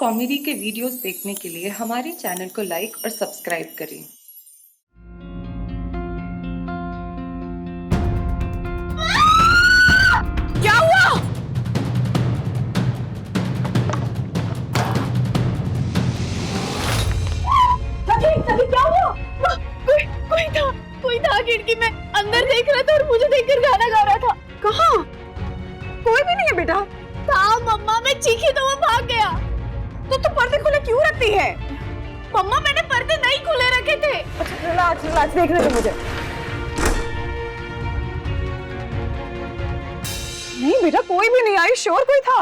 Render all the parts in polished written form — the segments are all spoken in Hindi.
कॉमेडी के वीडियोस देखने के लिए हमारे चैनल को लाइक और सब्सक्राइब करें। क्या हुआ? सभी क्या हुआ? कोई था खिड़की में, अंदर देख रहा था और मुझे देखकर गाना गा रहा था। कहाँ? कोई भी नहीं है बेटा। था मम्मा, मैं चीखी तो वो भाग गया। तो पर्दे खुले क्यों रखती है? मम्मा मैंने पर्दे नहीं खुले रखे थे। अच्छा रिलैक्स देखने दो मुझे। नहीं बेटा कोई भी नहीं आई, श्योर कोई था।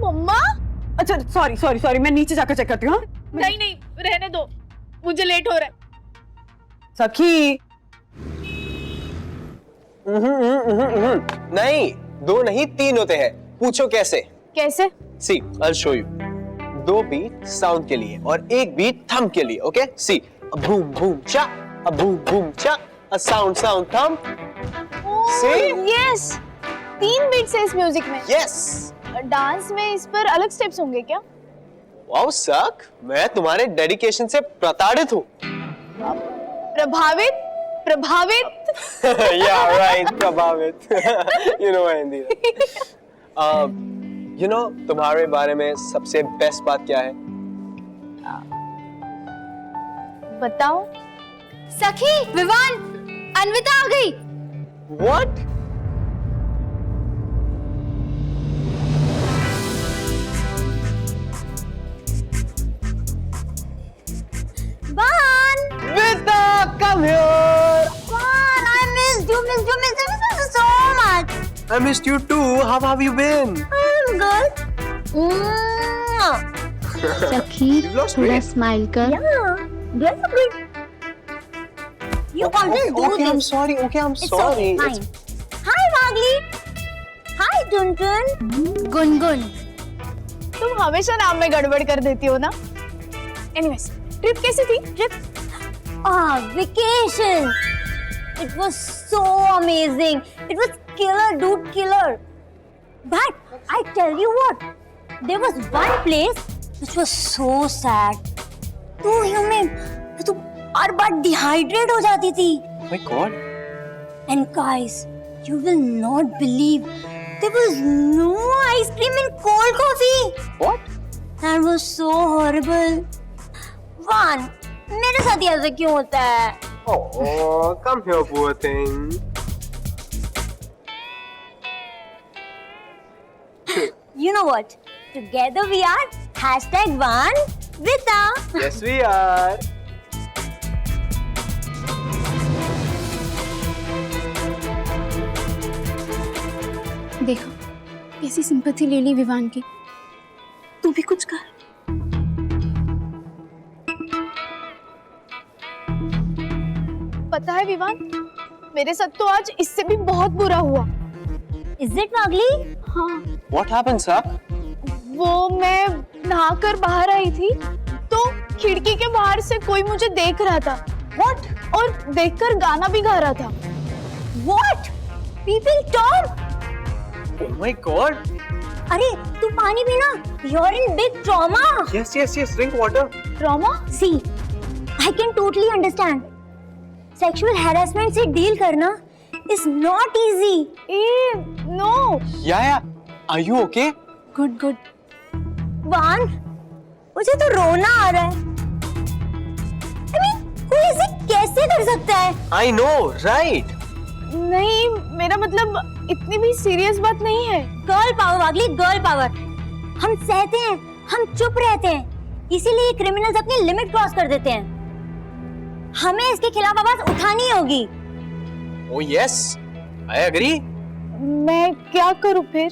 मम्मा? अच्छा सॉरी मैं नीचे जाकर चेक करती हूँ। नहीं रहने दो, मुझे लेट हो रहा है। सखी नहीं, 2 नहीं 3 होते हैं। पूछो कैसे? See I'll show you. 2 beat sound के लिए और 1 बीट थंब के लिए। Okay see, boom boom cha, boom boom cha, sound thumb. See yes, 3 beats है इस म्यूजिक में। यस। डांस में इस पर अलग स्टेप्स होंगे क्या? वाओ सक, मैं तुम्हारे डेडिकेशन से प्रताड़ित हूँ। प्रभावित Yeah right, प्रभावित। You know Hindi. You know तुम्हारे बारे में सबसे बेस्ट बात क्या है? बताओ। सखी, विवान, अन्विता आ गई। What? One, Vita, come here. One, I missed you so much. I missed you too. How have you been? I'm good. सखी You've lost थोड़ा weight. स्माइल कर। Yeah, that's good. You can't just do Okay, I'm this. sorry. Okay, I'm It's sorry. okay, fine. Hi, Wagli. Hi, Tuntun. Gungun, तुम हमेशा नाम में गड़बड़ कर देती हो ना। एनीवेज, ट्रिप कैसी थी? Vacation. It was so amazing. It was killer, dude, killer. But I tell you what, there was one place which was so sad. तू तू हर बार डिहाइड्रेट हो जाती थी. Oh my God. And guys, you will not believe there was no ice cream in cold coffee. What? That was so horrible. One, मेरे साथ ऐसा क्यों होता है? Oh, come here, poor thing. You know what? Together we are #1Vita. Yes, we are. देखो कैसी सिंपैथी ले ली विवान की। तू भी कुछ कर। पता है विवान, मेरे साथ तो आज इससे भी बहुत बुरा हुआ। Is it Wagli? हाँ, What happened, sir? वो मैं नहाकर बाहर आई थी तो खिड़की के बाहर से कोई मुझे देख रहा था। What? और देखकर गाना भी गा रहा था। What? People talk. Oh my God. अरे तू पानी पीना. You're in big trauma. Yes. Drink water. Trauma? See, I can totally understand. Sexual harassment से deal करना is not easy. No. Yeah. Are you okay? Good. वान, मुझे तो रोना आ रहा है. I mean, कोई ऐसे कैसे कर सकता है? I know, right? नहीं, मेरा मतलब इतनी भी सीरियस बात नहीं है। गर्ल पावर वागली, गर्ल पावर. हम सहते हैं, हम चुप रहते हैं, इसीलिए क्रिमिनल्स अपनी लिमिट क्रॉस कर देते हैं. हमें इसके खिलाफ आवाज उठानी होगी. Oh yes, I agree. मैं क्या करूं फिर?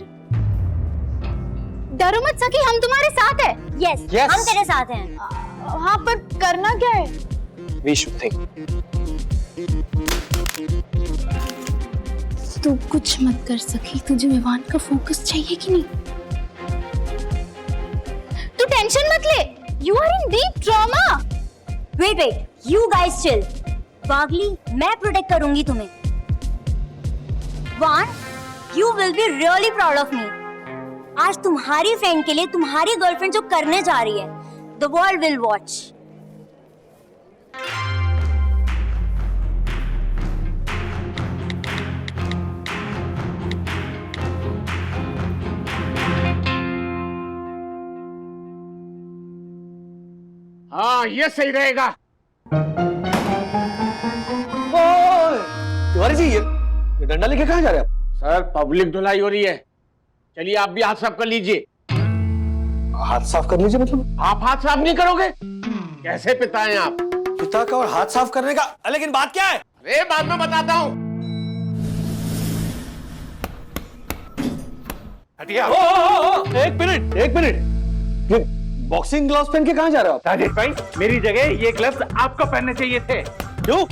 डरो मत सखी, हम तुम्हारे साथ हैं. Yes, Yes. हम तेरे साथ हैं. हाँ, पर करना क्या है? We should think. तू कुछ मत कर सखी, तुझे विवान का फोकस चाहिए कि नहीं? तू टेंशन मत ले. You are in deep trauma. Wait, you guys chill. वागली, मैं प्रोटेक्ट करूंगी तुम्हें. One, you will be really proud of me. आज तुम्हारी फ्रेंड के लिए तुम्हारी गर्लफ्रेंड जो करने जा रही है, द वर्ल्ड विल वॉच। हाँ, ये सही रहेगा। तिवारी जी, ये डंडा लेके कहाँ जा रहे हैं आप? सर, पब्लिक धुलाई हो रही है। चलिए आप भी हाथ साफ कर लीजिए। हाथ साफ कर लीजिए मतलब? आप हाथ साफ नहीं करोगे? कैसे पिता हैं आप? पिता का और हाथ साफ करने का, लेकिन बात क्या है? अरे बाद में बताता हूँ। हटिया। एक मिनट, ये बॉक्सिंग ग्लव्स पहन के कहाँ जा रहे हो आप? राजेश भाई, मेरी जगह ये ग्लव्स आपको पहनने चाहिए थे। क्यों?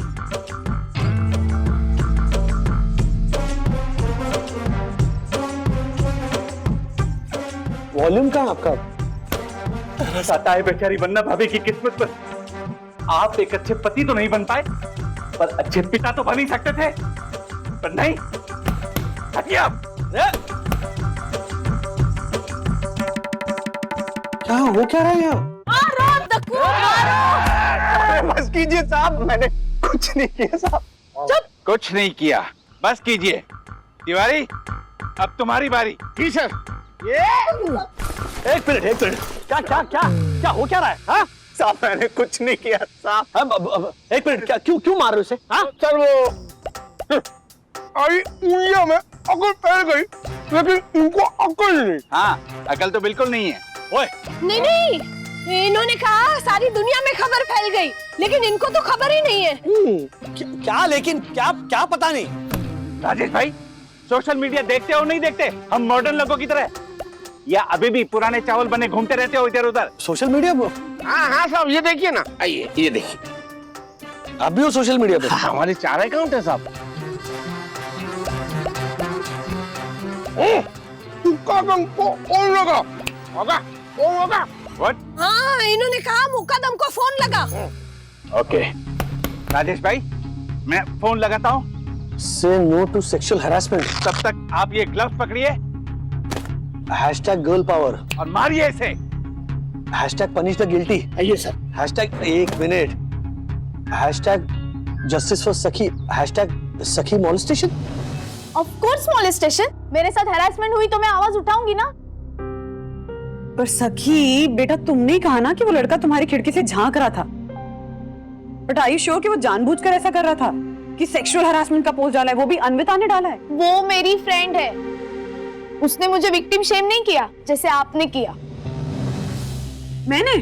वॉल्यूम कहाँ आपका? आता है बेचारी वन्ना भाभी की किस्मत पर। आप एक अच्छे पति तो नहीं बन पाए, पर अच्छे पिता तो बन ही सकते थे, पर नहीं। हटिए आप। क्या हो क्या रहा है यहाँ? बस कीजिए साहब, मैंने कुछ नहीं किया साहब। कुछ नहीं किया, बस कीजिए। तिवारी, अब तुम्हारी बारी। जी सर। एक मिनट, क्या हो क्या रहा है? हाँ? साहब मैंने कुछ नहीं किया साहब। अब एक मिनट, क्या क्यों मार रहे हो उसे? हाँ? सर, वो आई उंगलियों में अकल पैर गई, लेकिन इनको अकल नहीं। हाँ, अकल तो बिल्कुल नहीं है। ओए, नहीं, इन्होंने कहा सारी दुनिया में खबर फैल गई, लेकिन इनको तो खबर ही नहीं है। क्या लेकिन क्या पता नहीं। राजेश भाई, सोशल मीडिया देखते हो नहीं देखते? हम मॉडर्न लोगों की तरह, या अभी भी पुराने चावल बने घूमते रहते हो इधर उधर? Social media? हाँ साहब, ये देखिए ना। आइए, ये देखिए। आप भी हो सोशल मीडिया पे? हमारे 4 अकाउंट है साहब। तुक्का को कौन लगा? कौन लगा? What? हाँ, इन्होंने कहा मुकदम को फोन लगा। ओके राजेश भाई, मैं फोन लगाता हूँ। Say no to sexual harassment. तब तक आप ये ग्लव्स पकड़िए Hashtag girl power. और मारिए इसे। Hashtag punish the guilty. आइए सर। Hashtag एक minute. Hashtag justice for Sakhi. Hashtag Sakhi molestation. Of course molestation. मेरे साथ हैरेसमेंट हुई तो मैं आवाज उठाऊंगी ना। पर सखी, बेटा तुमने ही कहा ना कि वो लड़का तुम्हारी खिड़की से झांक रहा था। बट आर यू श्योर कि वो जानबूझकर ऐसा कर रहा था कि सेक्सुअल हरासमेंट का पोस्ट डाला है, वो भी अनविता ने डाला है? वो मेरी फ्रेंड है, उसने मुझे विक्टिम शेम नहीं किया जैसे आपने किया। मैंने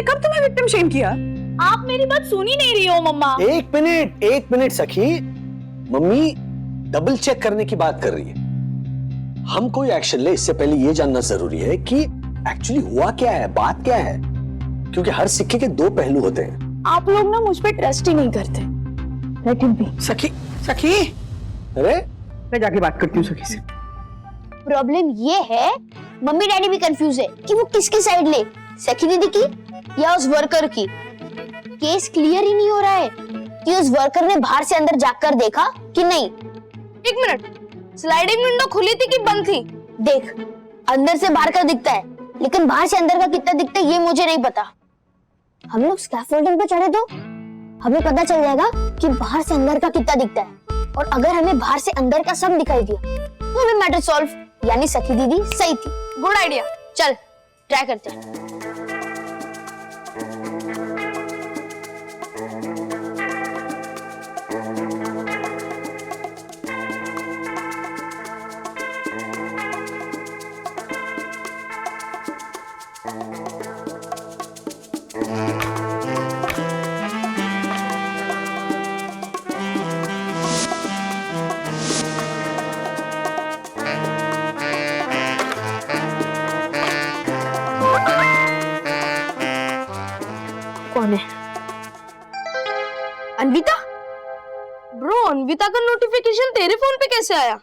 कब तुम्हें विक्टिम शेम किया? आप मेरी बात सुन ही नहीं रही हो मम्मा। एक मिनट सखी, मम्मी डबल चेक करने की बात कर रही है। हम कोई एक्शन ले इससे पहले ये जानना जरूरी है कि एक्चुअली हुआ क्या है, बात क्या है, क्योंकि हर सिक्के के 2 पहलू होते हैं। आप लोग ना मुझ पे ट्रस्ट ही नहीं करते। Let him B. सखी, अरे मैं जाके बात करती हूँ सखी से। प्रॉब्लम ये है, मम्मी डैडी भी कंफ्यूज है कि वो किसकी साइड ले, सखी दीदी की या उस वर्कर की। केस क्लियर ही नहीं हो रहा है कि उस वर्कर ने बाहर से अंदर जाकर देखा कि नहीं। एक मिनट, स्लाइडिंग विंडो खुली थी कि बंद थी? देख, अंदर से बाहर का दिखता है, लेकिन बाहर से अंदर का कितना दिखता है ये मुझे नहीं पता। हम लोग स्कैफोल्डिंग पे चढ़े तो हमें पता चल जाएगा कि बाहर से अंदर का कितना दिखता है, और अगर हमें बाहर से अंदर का सब दिखाई दिया तो हमें मैटर सॉल्व। यानी सखी दीदी सही थी। गुड आइडिया, चल ट्राई करते हैं। कौन है? अनविता? ब्रो, अनविता का नोटिफिकेशन तेरे फोन पे कैसे आया?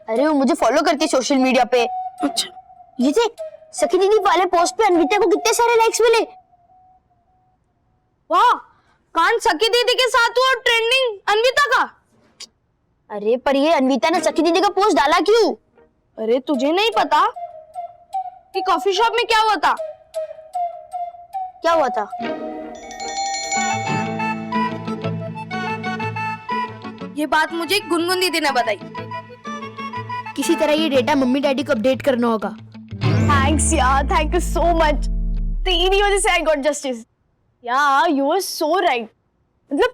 अरे वो मुझे फॉलो करती है सोशल मीडिया पे। अच्छा, ये देख, सखी दीदी वाले पोस्ट पे अनविता को कितने सारे लाइक्स मिले। वाह, कान सखी दीदी के साथ हुआ ट्रेंडिंग अनविता का। अरे पर ये अनविता ने सखी दीदी का पोस्ट डाला क्यों? अरे तुझे नहीं पता कि कॉफी शॉप में क्या हुआ था? क्या हुआ था? ये बात मुझे गुनगुन दीदी ने बताई। किसी तरह ये डेटा मम्मी डैडी को अपडेट करना होगा। थैंक्स यार, थैंक यू सो मच। तेरी वजह से आई गॉट जस्टिस। यार यू आर सो राइट। मतलब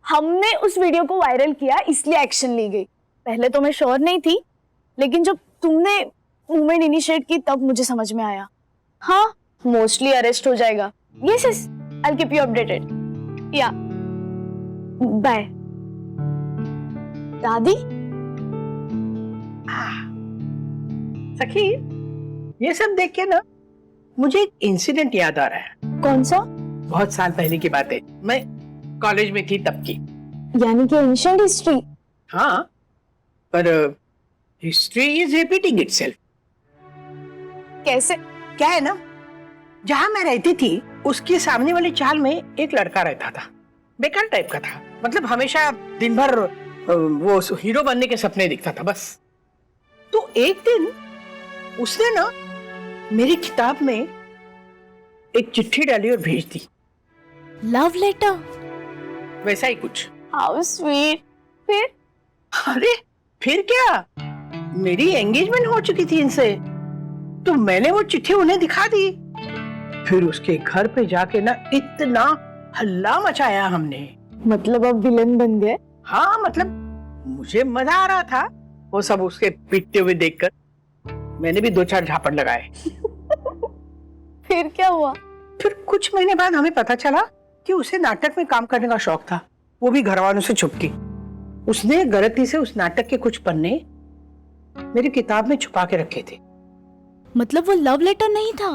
हमने उस वीडियो को वायरल किया इसलिए एक्शन ली गई। पहले तो मैं श्योर नहीं थी, लेकिन जब तुमने मूवमेंट इनिशिएट की तब मुझे समझ में आया। हाँ, मोस्टली अरेस्ट हो जाएगा। Yes yes, I will keep you updated. या बाय। दादी सखी, ये सब देख के ना मुझे एक इंसिडेंट याद आ रहा है। कौन सा? बहुत साल पहले की बात है, मैं कॉलेज में थी तब की। यानी कि एंशिएंट हिस्ट्री। हाँ, पर हिस्ट्री इज रिपीटिंग इटसेल्फ। कैसे? क्या है ना, जहां मैं रहती थी उसके सामने वाली चाल में एक लड़का रहता था। बेकार टाइप का था, मतलब हमेशा दिन भर वो हीरो बनने के सपने दिखता था बस। तो एक दिन उसने ना मेरी किताब में एक चिट्ठी डाली और भेज दी। Love letter? वैसा ही कुछ। How sweet. फिर? अरे फिर क्या, मेरी एंगेजमेंट हो चुकी थी इनसे, तो मैंने वो चिट्ठी उन्हें दिखा दी। फिर उसके घर पे जाके ना इतना हल्ला मचाया हमने। मतलब अब विलन बन गए? हाँ, मतलब मुझे मजा आ रहा था वो सब उसके पीटते हुए देखकर। मैंने भी 2-4 झापड़ लगाए। फिर क्या हुआ? फिर कुछ महीने बाद हमें पता चला कि उसे नाटक में काम करने का शौक था, वो भी घर वालों से छुप के। उसने गलती से उस नाटक के कुछ पन्ने मेरी किताब में छुपा के रखे थे। मतलब वो लव लेटर नहीं था,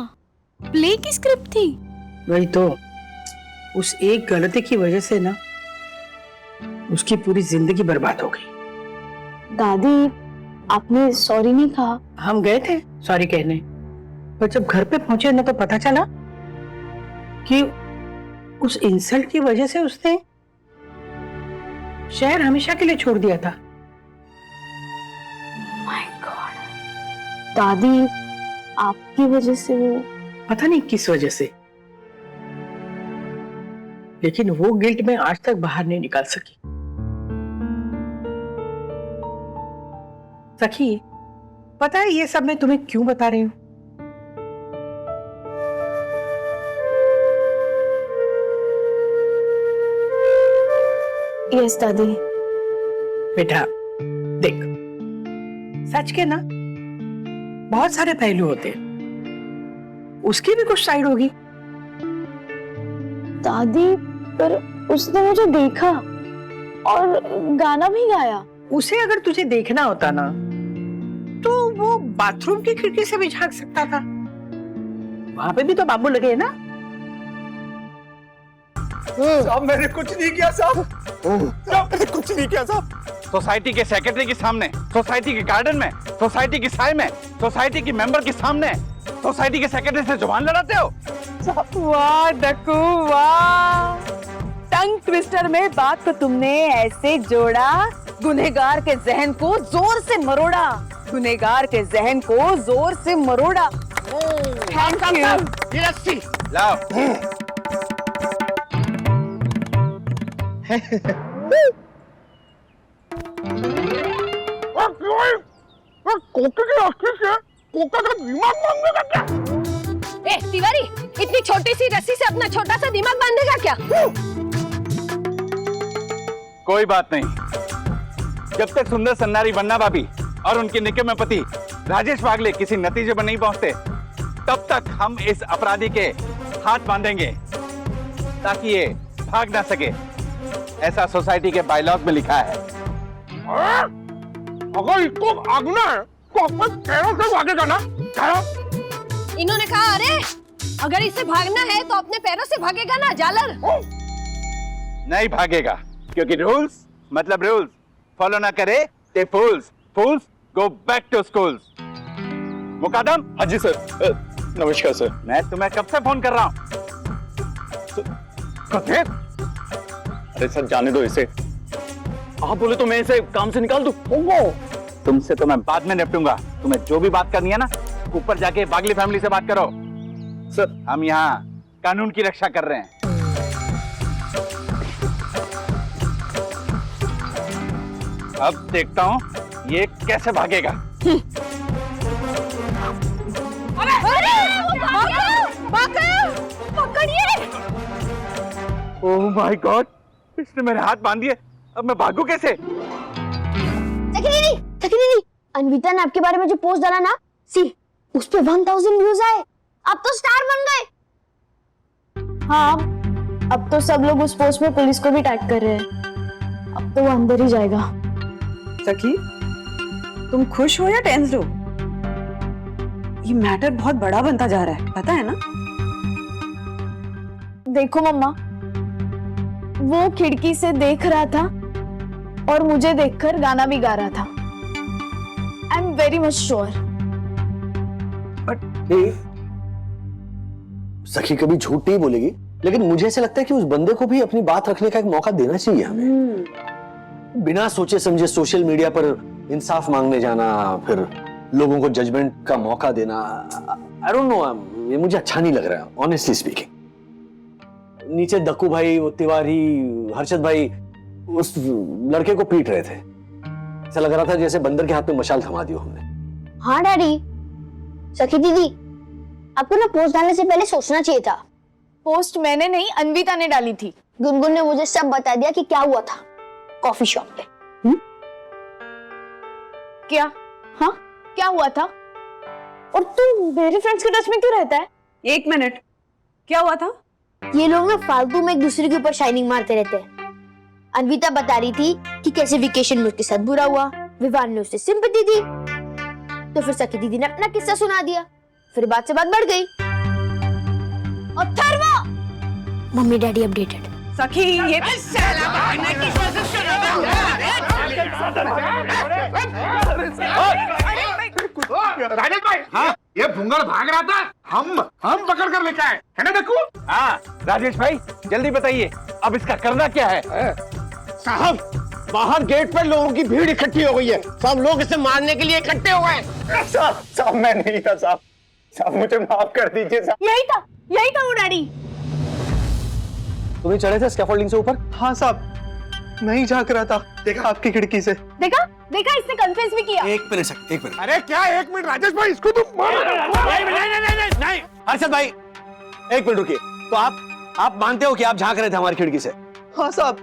प्ले की स्क्रिप्ट थी। वही तो, उस एक गलती की वजह से ना उसकी पूरी जिंदगी बर्बाद हो गई। दादी, आपने सॉरी नहीं कहा? हम गए थे सॉरी कहने, पर जब घर पे पहुंचे ना तो पता चला कि उस इंसल्ट की वजह से उसने शहर हमेशा के लिए छोड़ दिया था। My God. दादी, आपकी वजह से वो? पता नहीं किस वजह से, लेकिन वो गिल्ट में आज तक बाहर नहीं निकाल सकी। सखी, पता है ये सब मैं तुम्हें क्यों बता रही हूँ? यस दादी। बेटा देख, सच के ना बहुत सारे पहलू होते हैं, उसकी भी कुछ साइड होगी। दादी, पर उसने मुझे देखा और गाना भी गाया। उसे अगर तुझे देखना होता ना तो वो बाथरूम की खिड़की से भी झांक सकता था, वहां पे भी तो बाबू लगे ना। साहब मैंने कुछ नहीं किया साहब, मैंने कुछ नहीं किया साहब। सोसाइटी के सेक्रेटरी के सामने, सोसाइटी के गार्डन में, सोसाइटी की साय में, सोसाइटी की मेंबर के सामने, सोसाइटी के सेक्रेटरी से जुबान लड़ाते हो? वाह डक्कू वाह, टंग ट्विस्टर में बात को तुमने ऐसे जोड़ा, गुनहगार के जहन को जोर से मरोड़ा, गुनहगार के जहन को जोर से मरोड़ा। Thank you. ये लस्सी लाओ। कोके की लस्सी से कोका का दिमाग मांगेगा क्या? ए तिवारी, इतनी छोटी सी रस्सी से अपना छोटा सा दिमाग बांधेगा क्या? कोई बात नहीं, जब तक सुंदर सन्नारी बन्ना भाभी और उनके निकम्मे पति राजेश वागले किसी नतीजे पर नहीं पहुंचते, तब तक हम इस अपराधी के हाथ बांधेंगे ताकि ये भाग ना सके। ऐसा सोसाइटी के बायलॉग में लिखा है। अगर इसको भागना है तो अपने पैरों से भागेगा ना। इन्होंने कहा, अरे अगर इसे भागना है तो अपने पैरों से भागेगा ना जालर। नहीं भागेगा, क्योंकि रूल्स मतलब रूल्स, फॉलो ना करे ते फूल्स, फूल्स गो बैक टू स्कूल्स। मुकादम। हाँ जी सर। नमस्कार सर। मैं तुम्हें कब से फोन कर रहा हूँ। अरे सर जाने दो इसे, आप बोले तो मैं इसे काम से निकाल दूं। तुमसे तो मैं बाद में निपटूंगा। तुम्हें जो भी बात करनी है ना, ऊपर जाके बागली फैमिली से बात करो। सर, हम यहाँ कानून की रक्षा कर रहे हैं। अब देखता हूँ ये कैसे भागेगा। ओह माय गॉड, इसने मेरे हाथ बांध दिए। अब मैं भागू कैसे? सखी दीदी, अनविता ने आपके बारे में जो पोस्ट डाला ना, सी उस पे 1000 व्यूज आए। अब तो स्टार बन गए। हाँ, अब तो सब लोग उस पोस्ट में पुलिस को भी टैग कर रहे हैं। अब तो वो अंदर ही जाएगा। सखी, तुम खुश हो या टेंस्ड हो? ये मैटर बहुत बड़ा बनता जा रहा है, पता है ना? देखो मम्मा, वो खिड़की से देख रहा था और मुझे देखकर गाना भी गा रहा था। I am very much sure. सखी कभी झूठ नहीं बोलेगी, लेकिन मुझे ऐसा लगता है कि उस बंदे को भी अपनी बात रखने का एक मौका देना चाहिए हमें। बिना सोचे समझे सोशल मीडिया पर इंसाफ मांगने जाना, फिर लोगों को जजमेंट का मौका देना, आई डोंट नो, ये मुझे अच्छा नहीं लग रहा है, ऑनेस्टली स्पीकिंग। नीचे दक्कू भाई, वो तिवारी, हर्षद भाई उस लड़के को पीट रहे थे। ऐसा लग रहा था जैसे बंदर के हाथ में मशाल थमा दी हमने। हाँ डैडी, सखी दीदी, आपको ना पोस्ट डालने से पहले सोचना चाहिए था। पोस्ट मैंने नहीं, अनविता ने डाली थी। गुनगुन ने मुझे सब बता दिया कि क्या हुआ था कॉफी शॉप पे। क्या? हाँ, क्या हुआ था? और तू मेरे फ्रेंड्स के टच में क्यों रहता है? 1 मिनट, क्या हुआ था? ये लोग ना फालतू में एक दूसरे के ऊपर शाइनिंग मारते रहते हैं। अनविता बता रही थी कि कैसे वेकेशन में उसके साथ बुरा हुआ, विवान ने उसे सिंपैथी दी, तो फिर सखी दीदी ने अपना किस्सा सुना दिया। फिर बात से बात बढ़ गई। Atharva, mummy daddy updated. सखी, ये राजेश भाई, हाँ, ये भुंगड़ भाग रहा था, हम पकड़ कर लेके आए, है ना दक्कू? हाँ राजेश भाई, जल्दी बताइए अब इसका करना क्या है? साहब, बाहर गेट पर लोगों की भीड़ इकट्ठी हो गई है। सब लोग इसे मारने के लिए इकट्ठे हो गए। साहब मैं नहीं था साहब, साहब मुझे माफ कर दीजिए साहब। यही था वो डैडी। तुम्हें चढ़े थे स्कैफोल्डिंग से ऊपर? हाँ साहब, मैं ही झांक रहा था, देखा आपकी खिड़की से। देखा, इसने कन्फेस भी किया। एक मिनट। अरे क्या 1 मिनट राजेश भाई, इसको तुम मारो। नहीं हर्षद भाई, 1 मिनट रुकिए। तो आप मानते हो कि आप झांक रहे थे हमारी खिड़की से? हाँ साहब,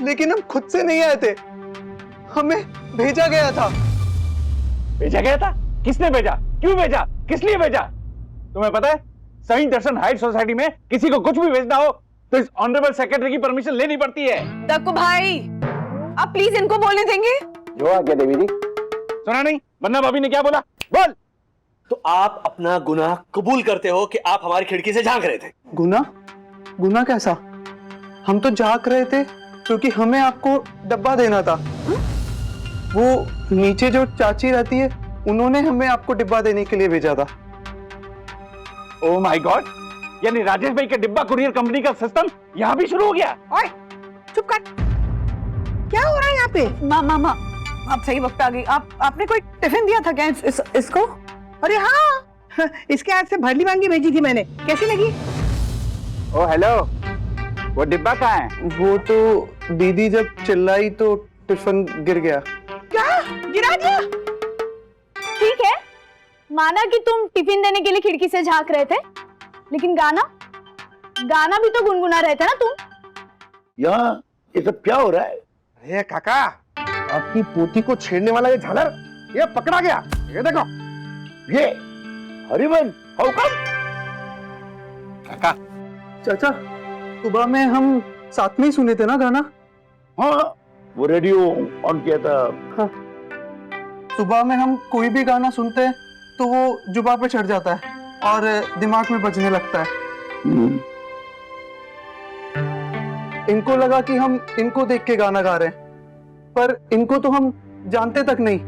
लेकिन हम खुद से नहीं आए थे, हमें भेजा गया था। भेजा गया था? किसने भेजा? क्यों भेजा? किस लिए भेजा? तुम्हें पता है, सही दर्शन हाइट सोसाइटी में किसी को कुछ भी भेजना हो तो इस ऑनरेबल सेक्रेटरी की परमिशन लेनी पड़ती है। दक्कू भाई, आप प्लीज इनको बोलने देंगे? जो आज्ञा देवी जी। सुना नहीं? वरना भाभी ने क्या बोला? बोल। तो आप अपना गुनाह कबूल करते हो कि आप हमारी खिड़की से झांक रहे थे? गुनाह कैसा? हम तो झांक रहे थे क्योंकि हमें आपको डब्बा देना था। वो नीचे जो चाची रहती है, उन्होंने हमें आपको डिब्बा देने के लिए भेजा था। ओह माय गॉड, यानी राजेश भाई के डिब्बा कुरियर कंपनी का सिस्टम यहाँ भी शुरू हो गया। ओए, चुप कर। क्या हो रहा है यहाँ पे? मामा, आप सही वक्त आ गई। आपने कोई टिफिन दिया था क्या इसको? अरे हाँ, इसके हाथ से भरली वांगी भेजी थी मैंने, कैसी लगी? ओ हेलो, वो डिब्बा कहाँ है? वो तो दीदी जब चिल्लाई तो टिफिन गिर गया। क्या गिरा दिया? ठीक है, माना कि तुम टिफिन देने के लिए खिड़की से झांक रहे थे, लेकिन गाना भी तो गुनगुना रहे थे ना तुम। यहाँ ये सब क्या हो रहा है? अरे काका, आपकी पोती को छेड़ने वाला ये झालर, ये पकड़ा गया। ये देखो, ये हरिवन हुकम। काका, चाचा, सुबह में हम साथ में ही सुने थे ना गाना? हाँ, वो रेडियो ऑन किया था। हाँ, सुबह में हम कोई भी गाना सुनते हैं तो वो जुबान पे चढ़ जाता है और दिमाग में बजने लगता है। इनको लगा कि हम इनको देख के गाना गा रहे हैं, पर इनको तो हम जानते तक नहीं।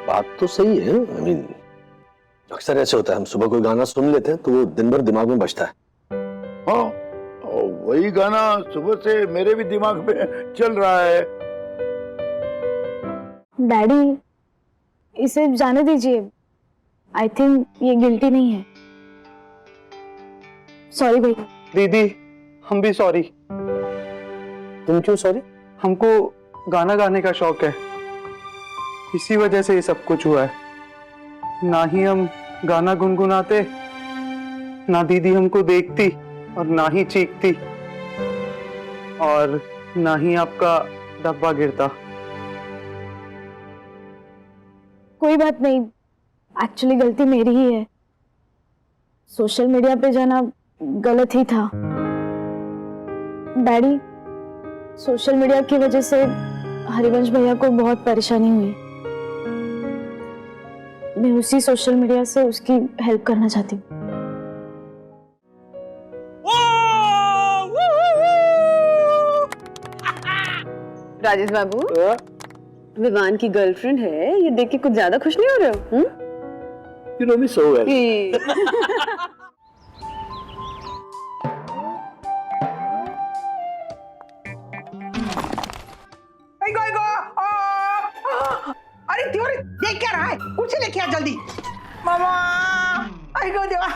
बात तो सही है। I mean, अक्सर ऐसे होता है, हम सुबह कोई गाना सुन लेते हैं तो वो दिन भर दिमाग में बजता है। हाँ, वही गाना सुबह से मेरे भी दिमाग में चल रहा है। डैडी, इसे जाने दीजिए। आई थिंक ये गिल्टी नहीं है। सॉरी भैया। दीदी, हम भी सॉरी। तुम क्यों सॉरी? हमको गाना गाने का शौक है, इसी वजह से ये सब कुछ हुआ है। ना ही हम गाना गुनगुनाते, ना दीदी हमको देखती और ना ही चीखती, और ना ही आपका डब्बा गिरता। कोई बात नहीं, एक्चुअली गलती मेरी ही है। सोशल मीडिया पे जाना गलत ही था। डैडी, सोशल मीडिया की वजह से हरिवंश भैया को बहुत परेशानी हुई। मैं उसी सोशल मीडिया से उसकी हेल्प करना चाहती हूँ। राजेश बाबू, विवान की गर्लफ्रेंड है, ये देख के कुछ ज्यादा खुश नहीं हो रहे हो? You know me so well. अरे तिवारी, देख क्या रहा है? कुछ लेके आ जल्दी। मामा, आई गो देवा।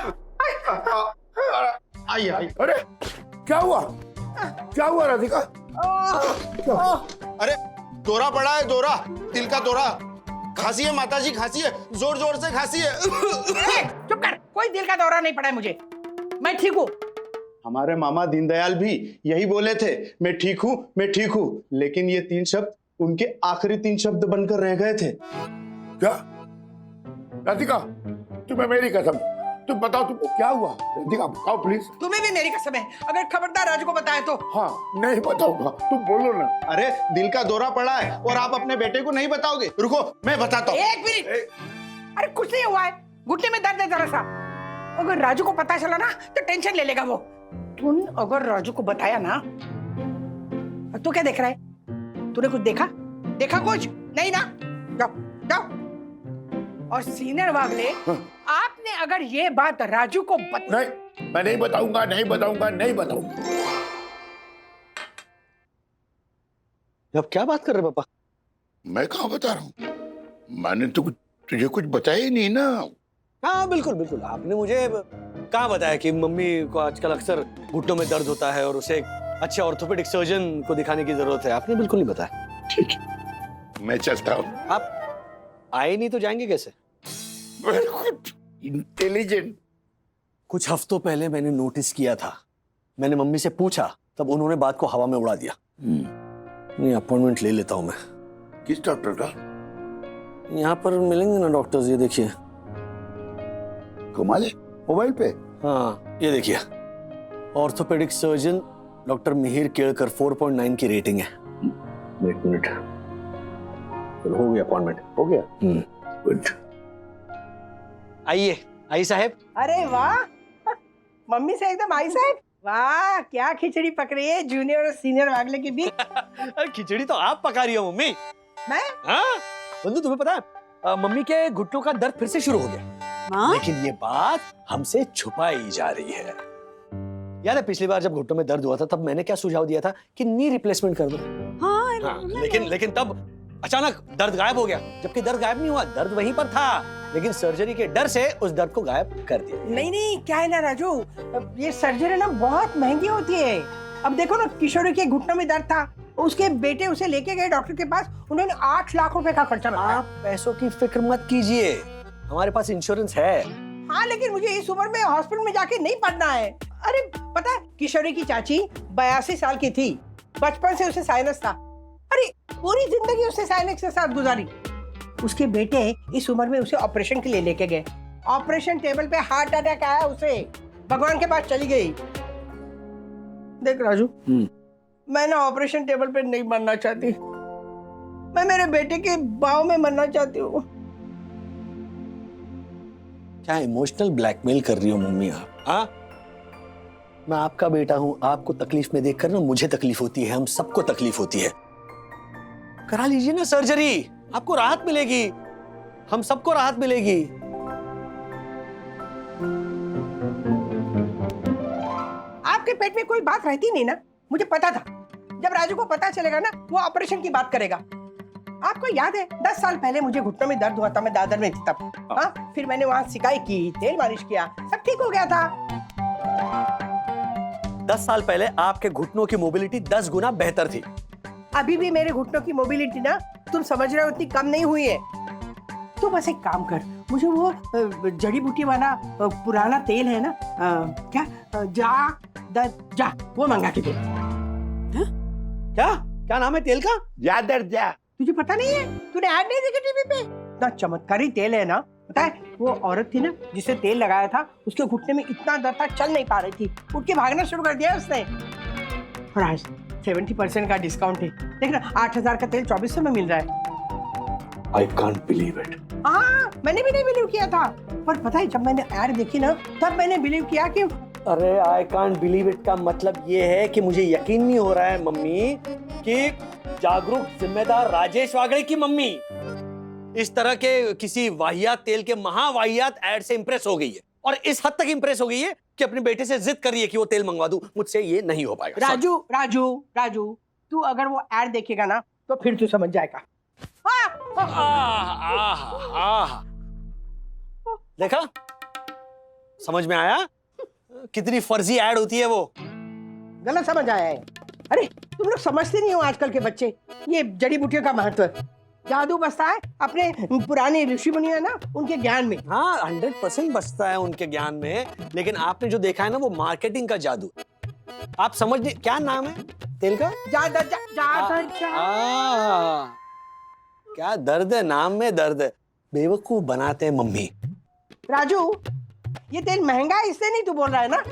आई आई। अरे क्या हुआ? क्या हुआ राधिका? अरे दौरा पड़ा है, दौरा, दिल का दौरा। खांसी है माताजी, खांसी है, जोर जोर से खांसी है। चुप कर, कोई दिल का दौरा नहीं पड़ा है मुझे, मैं ठीक हूँ। हमारे मामा दीनदयाल भी यही बोले थे, मैं ठीक हूँ, मैं ठीक हूँ। लेकिन ये 3 शब्द उनके आखिरी 3 शब्द बनकर रह गए थे। क्या? राधिका, तुम्हें मेरी कसम, तुम बताओ तुमको क्या हुआ? राधिका बताओ प्लीज। तुम्हें भी मेरी कसम है, अगर खबरदार राजू को बताया तो। हाँ, नहीं बताऊंगा, तुम बोलो ना। अरे दिल का दौरा पड़ा है और आप अपने बेटे को नहीं बताओगे? रुको, मैं बताता हूँ। 1 मिनट। अरे कुछ नहीं हुआ है, घुटने में दर्द है जरा सा। अगर राजू को पता चला ना तो टेंशन ले लेगा वो। तुम अगर राजू को बताया ना, तो क्या देख रहा है? तूने कुछ देखा? देखा कुछ नहीं ना? जाओ जाओ। और सीनियर वागले, आपने अगर ये बात राजू को नहीं, मैं नहीं बताऊंगा, नहीं बताऊंगा, नहीं बताऊंगा। अब क्या बात कर रहे पापा? मैं कहाँ बता रहा हूँ? मैंने तो तुझे कुछ बताया ही नहीं ना। हाँ बिल्कुल बिल्कुल, आपने मुझे कहाँ बताया कि मम्मी को आजकल अक्सर घुटनों में दर्द होता है और उसे एक अच्छे ऑर्थोपेडिक सर्जन को दिखाने की जरूरत है। आपने बिल्कुल नहीं बताया। ठीक है, मैं चलता हूँ। आप आए नहीं तो जाएंगे कैसे? इंटेलिजेंट। कुछ हफ्तों पहले मैंने नोटिस किया था, मैंने मम्मी से पूछा, तब उन्होंने बात को हवा में उड़ा दिया। नहीं, अपॉइंटमेंट ले लेता हूँ मैं। किस डॉक्टर का? यहाँ पर मिलेंगे ना डॉक्टर्स, ये देखिए। कमाल है, मोबाइल पे? हाँ ये देखिए, orthopaedic surgeon doctor Mihir Kelkar, 4.9 की रेटिंग है। 1 मिनट, हो गया अपॉइंटमेंट? हो गया। गुड। आइए, आई साहब। अरे वाह, मम्मी से एकदम आई साहब। वाह, क्या खिचड़ी पक रही है जूनियर और सीनियर वागले के बीच। अरे खिचड़ी तो आप पका रही हो मम्मी। मैं? हाँ बंधु, तुम्हें पता है मम्मी के घुटनों का दर्द फिर से शुरू हो गया। हाँ? लेकिन ये बात हमसे छुपाई जा रही है। याद है पिछली बार जब घुटनों में दर्द हुआ था, तब मैंने क्या सुझाव दिया था कि नी रिप्लेसमेंट कर दो। हाँ, लेकिन तब अचानक दर्द गायब हो गया, जबकि दर्द गायब नहीं हुआ, दर्द वहीं पर था, लेकिन सर्जरी के डर से उस दर्द को गायब कर दिया। नहीं, क्या है ना राजू, ये सर्जरी ना बहुत महंगी होती है। अब देखो ना, किशोरी के घुटनों में दर्द था, उसके बेटे उसे लेके गए डॉक्टर के पास, उन्होंने 8 लाख रुपए का खर्चा लगाया। आप पैसों की फिक्र मत कीजिए, हमारे पास इंश्योरेंस है। हाँ, लेकिन मुझे इस उम्र में हॉस्पिटल में जाके नहीं पड़ना है। अरे पता है, किशोरी की चाची 82 साल की थी, बचपन से उसे साइनस था। अरे पूरी जिंदगी उसने साइनस के साथ गुजारी। उसके बेटे इस उम्र में उसे ऑपरेशन के लिए लेके गए। ऑपरेशन टेबल पे हार्ट अटैक आया उसे, भगवान के पास चली गई। देख राजू, मैं ना ऑपरेशन टेबल पे नहीं मरना चाहती, मैं मेरे बेटे के बाहों में मरना चाहती हूँ। क्या इमोशनल ब्लैकमेल कर रही हो मम्मी आप? हाँ, मैं आपका बेटा हूं, आपको तकलीफ में देखकर ना मुझे तकलीफ होती है, हम सबको तकलीफ होती है। करा लीजिए ना सर्जरी, आपको राहत मिलेगी, हम सबको राहत मिलेगी। आपके पेट में कोई बात रहती नहीं ना, मुझे पता था। जब राजू को पता चलेगा ना, वो ऑपरेशन की बात करेगा। आपको याद है 10 साल पहले मुझे घुटनों में दर्द हुआ था, मैं दादर में थी तब। हाँ, फिर मैंने वहाँ सिकाई की, तेल मालिश किया, सब ठीक हो गया था। 10 साल पहले आपके घुटनों की मोबिलिटी 10 गुना बेहतर थी। अभी भी मेरे घुटनों की मोबिलिटी ना तुम समझ रहे हो उतनी कम नहीं हुई है। तो बस एक काम कर, मुझे वो जड़ी बूटी वाला पुराना तेल है ना, जा वो मंगा के दे। क्या नाम है तेल का? जा दर जा। तुझे पता नहीं है? तूने ऐड नहीं देखी टीवी पे? इतना चमत्कारी तेल है ना, पता है वो औरत थी ना जिसे तेल लगाया था, उसके घुटने में इतना दर्द था, चल नहीं पा रही थी, उठ के भागना शुरू कर दिया उसने। और आज 70% का डिस्काउंट है, देख ना 8000 का तेल 2400 में मिल रहा है। I can't believe it. हाँ, मैंने भी नहीं बिलीव किया था, पर पता है जब मैंने ऐड देखी ना तब मैंने बिलीव किया कि अरे I can't believe it का मतलब ये है कि मुझे यकीन नहीं हो रहा है मम्मी कि जागरूक जिम्मेदार राजेश वागड़े की मम्मी इस तरह के किसी वाहियात तेल के महावाहियात ऐड से इंप्रेस हो गई है, और इस हद तक इंप्रेस हो गई है कि अपने बेटे से जिद कर रही है कि वो तेल मंगवा दूं। मुझसे ये नहीं हो पाएगा। राजू तू अगर वो ऐड देखेगा ना तो फिर तू समझ जाएगा। देखा, समझ में आया कितनी फर्जी ऐड होती है वो। गलत समझ आया है। अरे तुम लोग समझते नहीं हो आजकल के बच्चे ये जड़ी बूटियों का महत्व। जादू बसता है अपने पुराने ऋषि मुनि है ना उनके ज्ञान में। हाँ 100% बसता है उनके ज्ञान में, लेकिन आपने जो देखा है ना वो मार्केटिंग का जादू। आप समझ नहीं, क्या नाम है तेल का? जादर क्या दर्द है, नाम में दर्द है। बेवकूफ बनाते हैं मम्मी। राजू ये तेल महंगा है इसलिए नहीं तू बोल रहा है ना?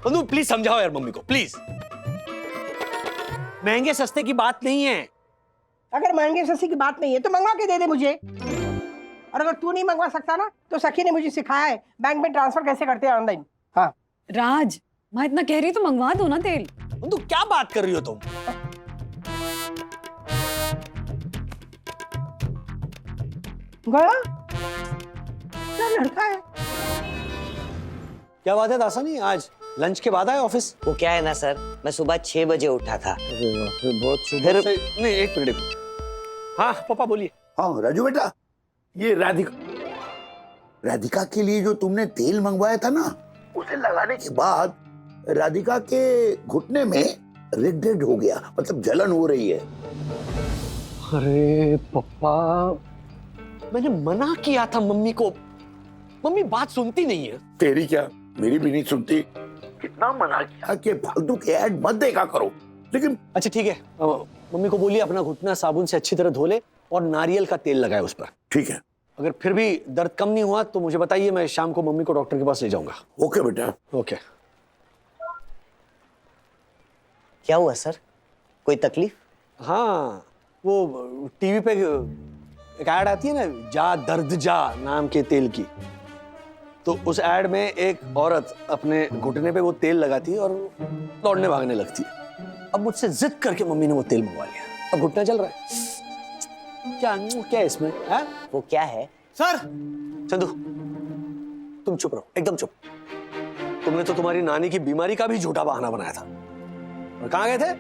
तुम प्लीज समझाओ यार मम्मी को, प्लीज। महंगे सस्ते की बात नहीं है। अगर महंगे सस्ते की बात नहीं है तो मंगवा के दे दे मुझे। और अगर तू नहीं मंगवा सकता ना तो सखी ने मुझे सिखाया है बैंक में ट्रांसफर कैसे करते हैं ऑनलाइन। हाँ राज, मैं इतना कह रही तो मंगवा दो ना तेल। तू क्या बात कर रही हो तुम? गया क्या लड़का है। क्या बात है दासानी, आज लंच के बाद आए ऑफिस? वो क्या है ना सर, मैं सुबह 6 बजे उठा था। बहुत सुबह से। नहीं एक मिनट। हाँ पापा बोलिए। हाँ राजू बेटा, ये राधिका के लिए जो तुमने तेल मंगवाया था ना, उसे लगाने के बाद राधिका के घुटने में रेड हो गया, मतलब जलन हो रही है। अरे पापा, मैंने मना किया था मम्मी को, मम्मी बात सुनती नहीं है। तेरी क्या, मेरी भी नहीं सुनती। कितना मना किया कि फालतू के ऐड मत देखा करो, लेकिन अच्छा ठीक है, मम्मी को बोलिए अपना घुटना साबुन से अच्छी तरह धो ले और नारियल का तेल लगाए उस पर। ठीक है। अगर फिर भी दर्द कम नहीं हुआ तो मुझे बताइए, मैं शाम को मम्मी को डॉक्टर के पास ले जाऊंगा। ओके बेटा। ओके। क्या हुआ सर, कोई तकलीफ? हाँ वो टीवी पे एक ऐड आती है ना, जा दर्द जा नाम के तेल की, तो उस ऐड में एक औरत अपने घुटने पे वो तेल लगाती है और दौड़ने भागने लगती है। अब मुझसे जिद करके मम्मी ने वो तेल मंगवा लिया, अब घुटना चल रहा है। क्या क्या है इसमें है? वो क्या है सर? चंदू तुम चुप रहो, एकदम चुप। तुमने तो तुम्हारी नानी की बीमारी का भी झूठा बहाना बनाया था। और कहाँ गए थे?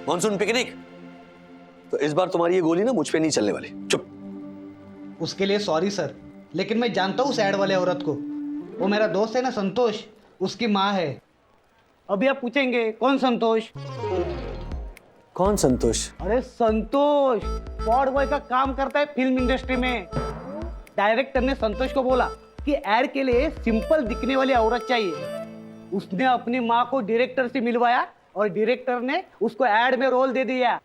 Monsoon picnic. तो इस बार तुम्हारी ये गोली ना मुझ पे नहीं चलने वाली। चुप। उसके लिए सॉरी सर, लेकिन मैं जानता हूँ उस ऐड वाले औरत को। वो मेरा दोस्त है ना संतोष, उसकी माँ है। अभी आप पूछेंगे कौन संतोष? कौन संतोष? अरे संतोष पॉड बॉय का काम करता है फिल्म इंडस्ट्री में। डायरेक्टर ने संतोष को बोला कि ऐड के लिए सिंपल दिखने वाली औरत चाहिए। उसने अपनी माँ को डायरेक्टर से मिलवाया और डायरेक्टर ने उसको ऐड में रोल दे दिया।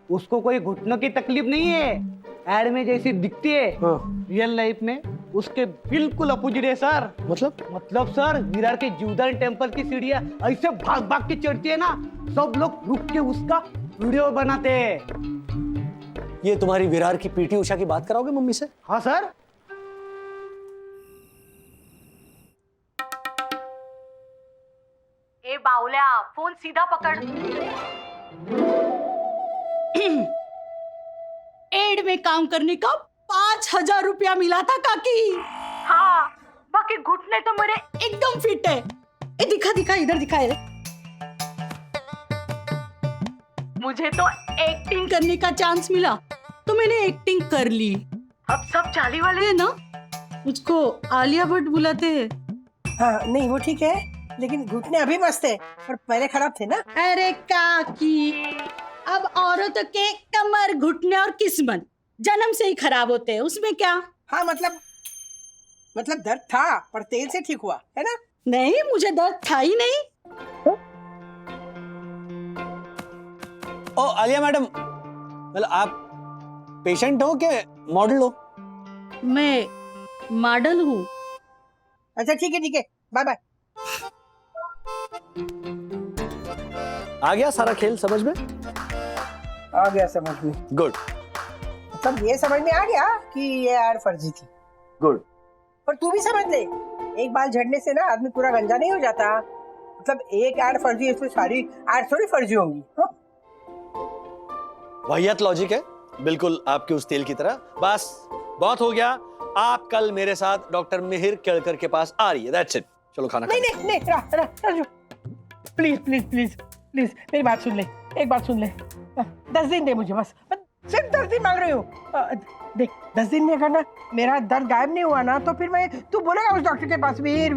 उसको कोई घुटनों की तकलीफ नहीं है, ऐड में जैसी दिखती है रियल लाइफ में उसके बिल्कुल अपोजिट है सर। मतलब सर, विरार के जीवदानी टेम्पल की सीढ़ियां ऐसे भाग भाग के चढ़ती है ना, सब लोग रुक के उसका वीडियो बनाते हैं। ये तुम्हारी विरार की पीटी उषा की बात कराओगे मम्मी से? हाँ सर। ए बावल्या, फोन सीधा पकड़। एड में काम करने का 5000 रुपया मिला था काकी। हाँ, बाकी घुटने तो मेरे एकदम फिट है। ए दिखा इधर दिखा है। मुझे तो एक्टिंग करने का चांस मिला तो मैंने एक्टिंग कर ली। अब सब चाली वाले हैं ना, मुझको आलिया भट्ट बुलाते हैं। हाँ नहीं वो ठीक है, लेकिन घुटने अभी मस्त है पर पहले खराब थे ना। अरे काकी, अब औरतों के कमर, घुटने और किस्मत जन्म से ही खराब होते हैं, उसमें क्या। हाँ मतलब दर्द था पर तेल से ठीक हुआ है ना। नहीं, मुझे दर्द था ही नहीं। ओ आलिया मैडम, मतलब आप पेशेंट हो क्या मॉडल हो? मैं मॉडल हूँ। अच्छा ठीक है, बाय बाय। आ गया सारा खेल समझ में? आ गया समझ में। गुड। मतलब ये समझ में आ गया कि ये ऐड फर्जी थी। गुड। पर तू भी समझ ले, एक बाल झड़ने से ना आदमी पूरा गंजा नहीं हो जाता। मतलब एक ऐड फर्जी है, इसमें सारी ऐड थोड़ी फर्जी होंगी। वाहियात लॉजिक है, बिल्कुल आपके उस तेल की तरह। बस बहुत हो गया, आप कल मेरे साथ डॉक्टर मिहिर केळकर के पास आ रही है। That's it. चलो खाना नहीं राजू, प्लीज मेरी बात सुन ले, एक बात सुन ले। 10 दिन दे मुझे, बस सिर्फ 10 दिन मांग रही हूँ। देख 10 दिन में अगर ना मेरा दर्द गायब नहीं हुआ ना तो फिर मैं, तू बोलेगा उस डॉक्टर के पास, वीर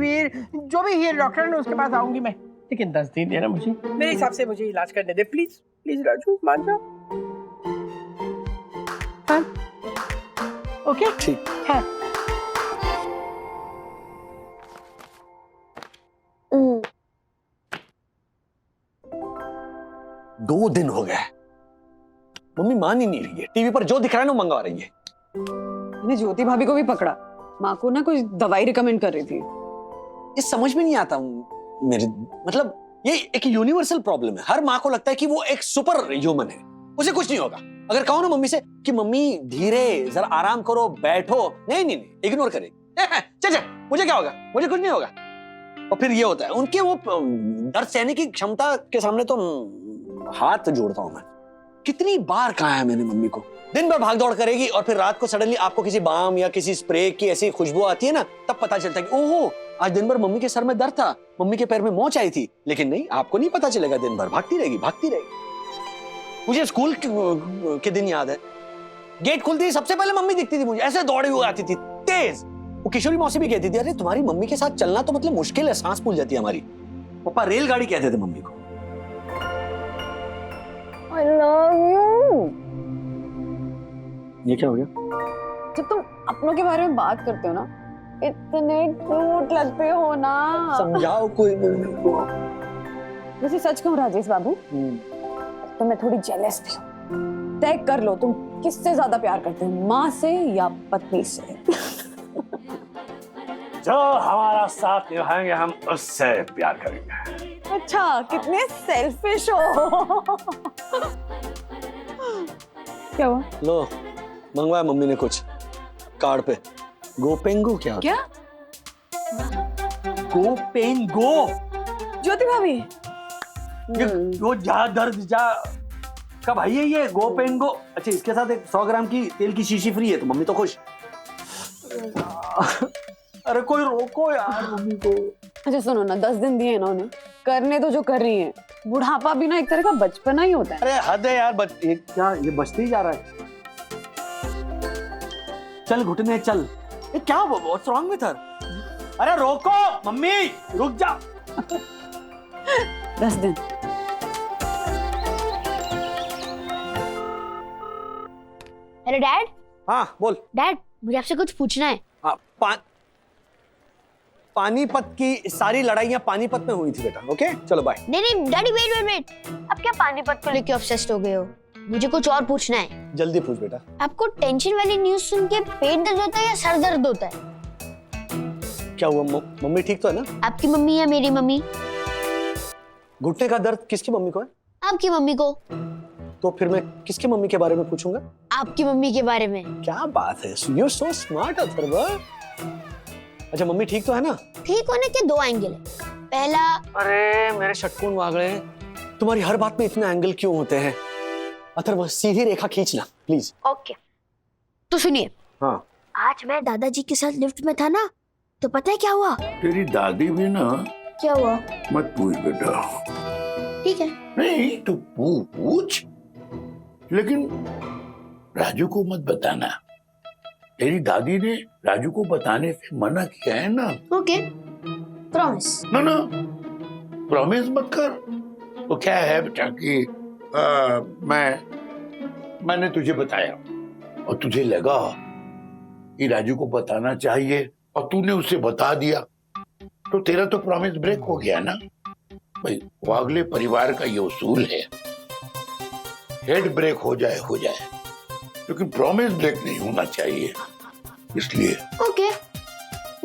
जो भी हीर डॉक्टर है उसके पास आऊंगी मैं। लेकिन 10 दिन देना मुझे, मेरे हिसाब से मुझे इलाज करने दे प्लीज राजू, मान जा। हाँ ओके ठीक है। 2 दिन हो गए, मम्मी मान ही नहीं रही है। टीवी पर जो दिख रहा है ना मंगवा रही है। मैंने ज्योति भाभी को भी पकड़ा, माँ को ना कोई दवाई रिकमेंड कर रही थी। ये समझ में नहीं आता मेरे, मतलब ये एक यूनिवर्सल प्रॉब्लम है। हर माँ को लगता है कि वो एक सुपर ह्यूमन है, उसे कुछ नहीं होगा। अगर कहो ना मम्मी से कि मम्मी धीरे जरा आराम करो, बैठो, नहीं इग्नोर करे। चल मुझे क्या होगा, मुझे कुछ नहीं होगा। और फिर ये होता है, उनके वो दर्द सहने की क्षमता के सामने तो हाथ जोड़ता हूं मैं। कितनी बार कहा है मैंने मम्मी को, दिन भर भाग दौड़ करेगी और फिर रात को सडनली आपको किसी बाम या किसी स्प्रे की ऐसी खुशबू आती है ना, तब पता चलता है कि ओहो आज दिन भर मम्मी के सर में दर्द था, मम्मी के पैर में मोच आई थी। लेकिन नहीं, आपको नहीं पता चलेगा, दिन भर भागती रहेगी। मुझे स्कूल के दिन याद है, गेट खुलती सबसे पहले मम्मी दिखती थी मुझे, ऐसे दौड़ी हुई आती थी तेज। वो किशोरी मौसी भी कहती थी, अरे तुम्हारी मम्मी के साथ चलना तो मतलब मुश्किल है, सांस फूल जाती है हमारी। पापा रेलगाड़ी कहते थे मम्मी को। I love you. ये क्या हो गया? जब तुम अपनों के बारे में बात करते हो ना, इतने क्यूट लगते हो ना। समझाओ कोई मम्मी को। वैसे सच कहूं राजेश बाबू, तो मैं थोड़ी जेलस थी। तय कर लो तुम किससे ज्यादा प्यार करते हो, माँ से या पत्नी से? जो हमारा साथ निभाएंगे हम उससे प्यार करेंगे। अच्छा, कितने सेल्फिश हो। क्या हुआ? लो मंगवाया मम्मी ने कुछ कार्ड पे। गोपेंगो क्या? क्या? गोपेंगो? ज्योति भाभी, वो जा दर्द जा का भाई है ये गोपेंगो। अच्छा, इसके साथ एक 100 ग्राम की तेल की शीशी फ्री है तो मम्मी तो खुश। अरे कोई रोको यार मम्मी को। अच्छा सुनो ना, 10 दिन दिए ना उन्हें, करने तो जो कर रही हैं। बुढ़ापा भी ना एक तरह का बचपना ही होता है। अरे हद है यार, ये क्या, ये बचते ही जा रहा है। चल घुटने चल। ये क्या, व्हाट्स रॉन्ग विद हर? अरे रोको मम्मी, रुक जा। 10 दिन। Hello dad. हाँ बोल। डैड मुझे आपसे कुछ पूछना है। हाँ, पानीपत की सारी लड़ाइयाँ पानीपत में हुई थी बेटा। ओके चलो बाय। नहीं डैडी वेट, अब क्या पानीपत को लेके ऑब्सेस्ड हो गए हो? मुझे कुछ और पूछना है। जल्दी पूछ बेटा। आपको टेंशन वाली न्यूज़ सुन के पेट दर्द होता है या सर दर्द होता है? क्या हुआ, मम्मी ठीक तो है ना? आपकी मम्मी या मेरी मम्मी? घुटने का दर्द किसकी मम्मी को है? आपकी मम्मी को। तो फिर मैं किसकी मम्मी के बारे में पूछूंगा? आपकी मम्मी के बारे में। क्या बात है, you are so smart Atharv. अच्छा मम्मी ठीक तो है ना? ठीक होने के 2 एंगल है। पहला, अरे मेरे शटकून वागड़े, तुम्हारी हर बात में इतने एंगल क्यों होते हैं? अथर्व सीधी रेखा खींचना प्लीज। ओके तो सुनिए। हाँ। आज मैं दादाजी के साथ लिफ्ट में था ना, तो पता है क्या हुआ? तेरी दादी भी ना। क्या हुआ? मत पूछ बेटा। ठीक है। नहीं तू पूछ। लेकिन राजू को मत बताना। तेरी दादी ने राजू को बताने से मना किया है ना। Okay, promise. ना ना, प्रॉमिस मत कर। तो क्या है बेटा कि मैंने तुझे बताया और तुझे लगा कि राजू को बताना चाहिए और तूने उसे बता दिया, तो तेरा तो प्रॉमिस ब्रेक हो गया ना भाई। वो अगले परिवार का ये उसूल है, हेड ब्रेक हो जाए, लेकिन प्रॉमिस ब्रेक नहीं होना चाहिए, इसलिए। Okay,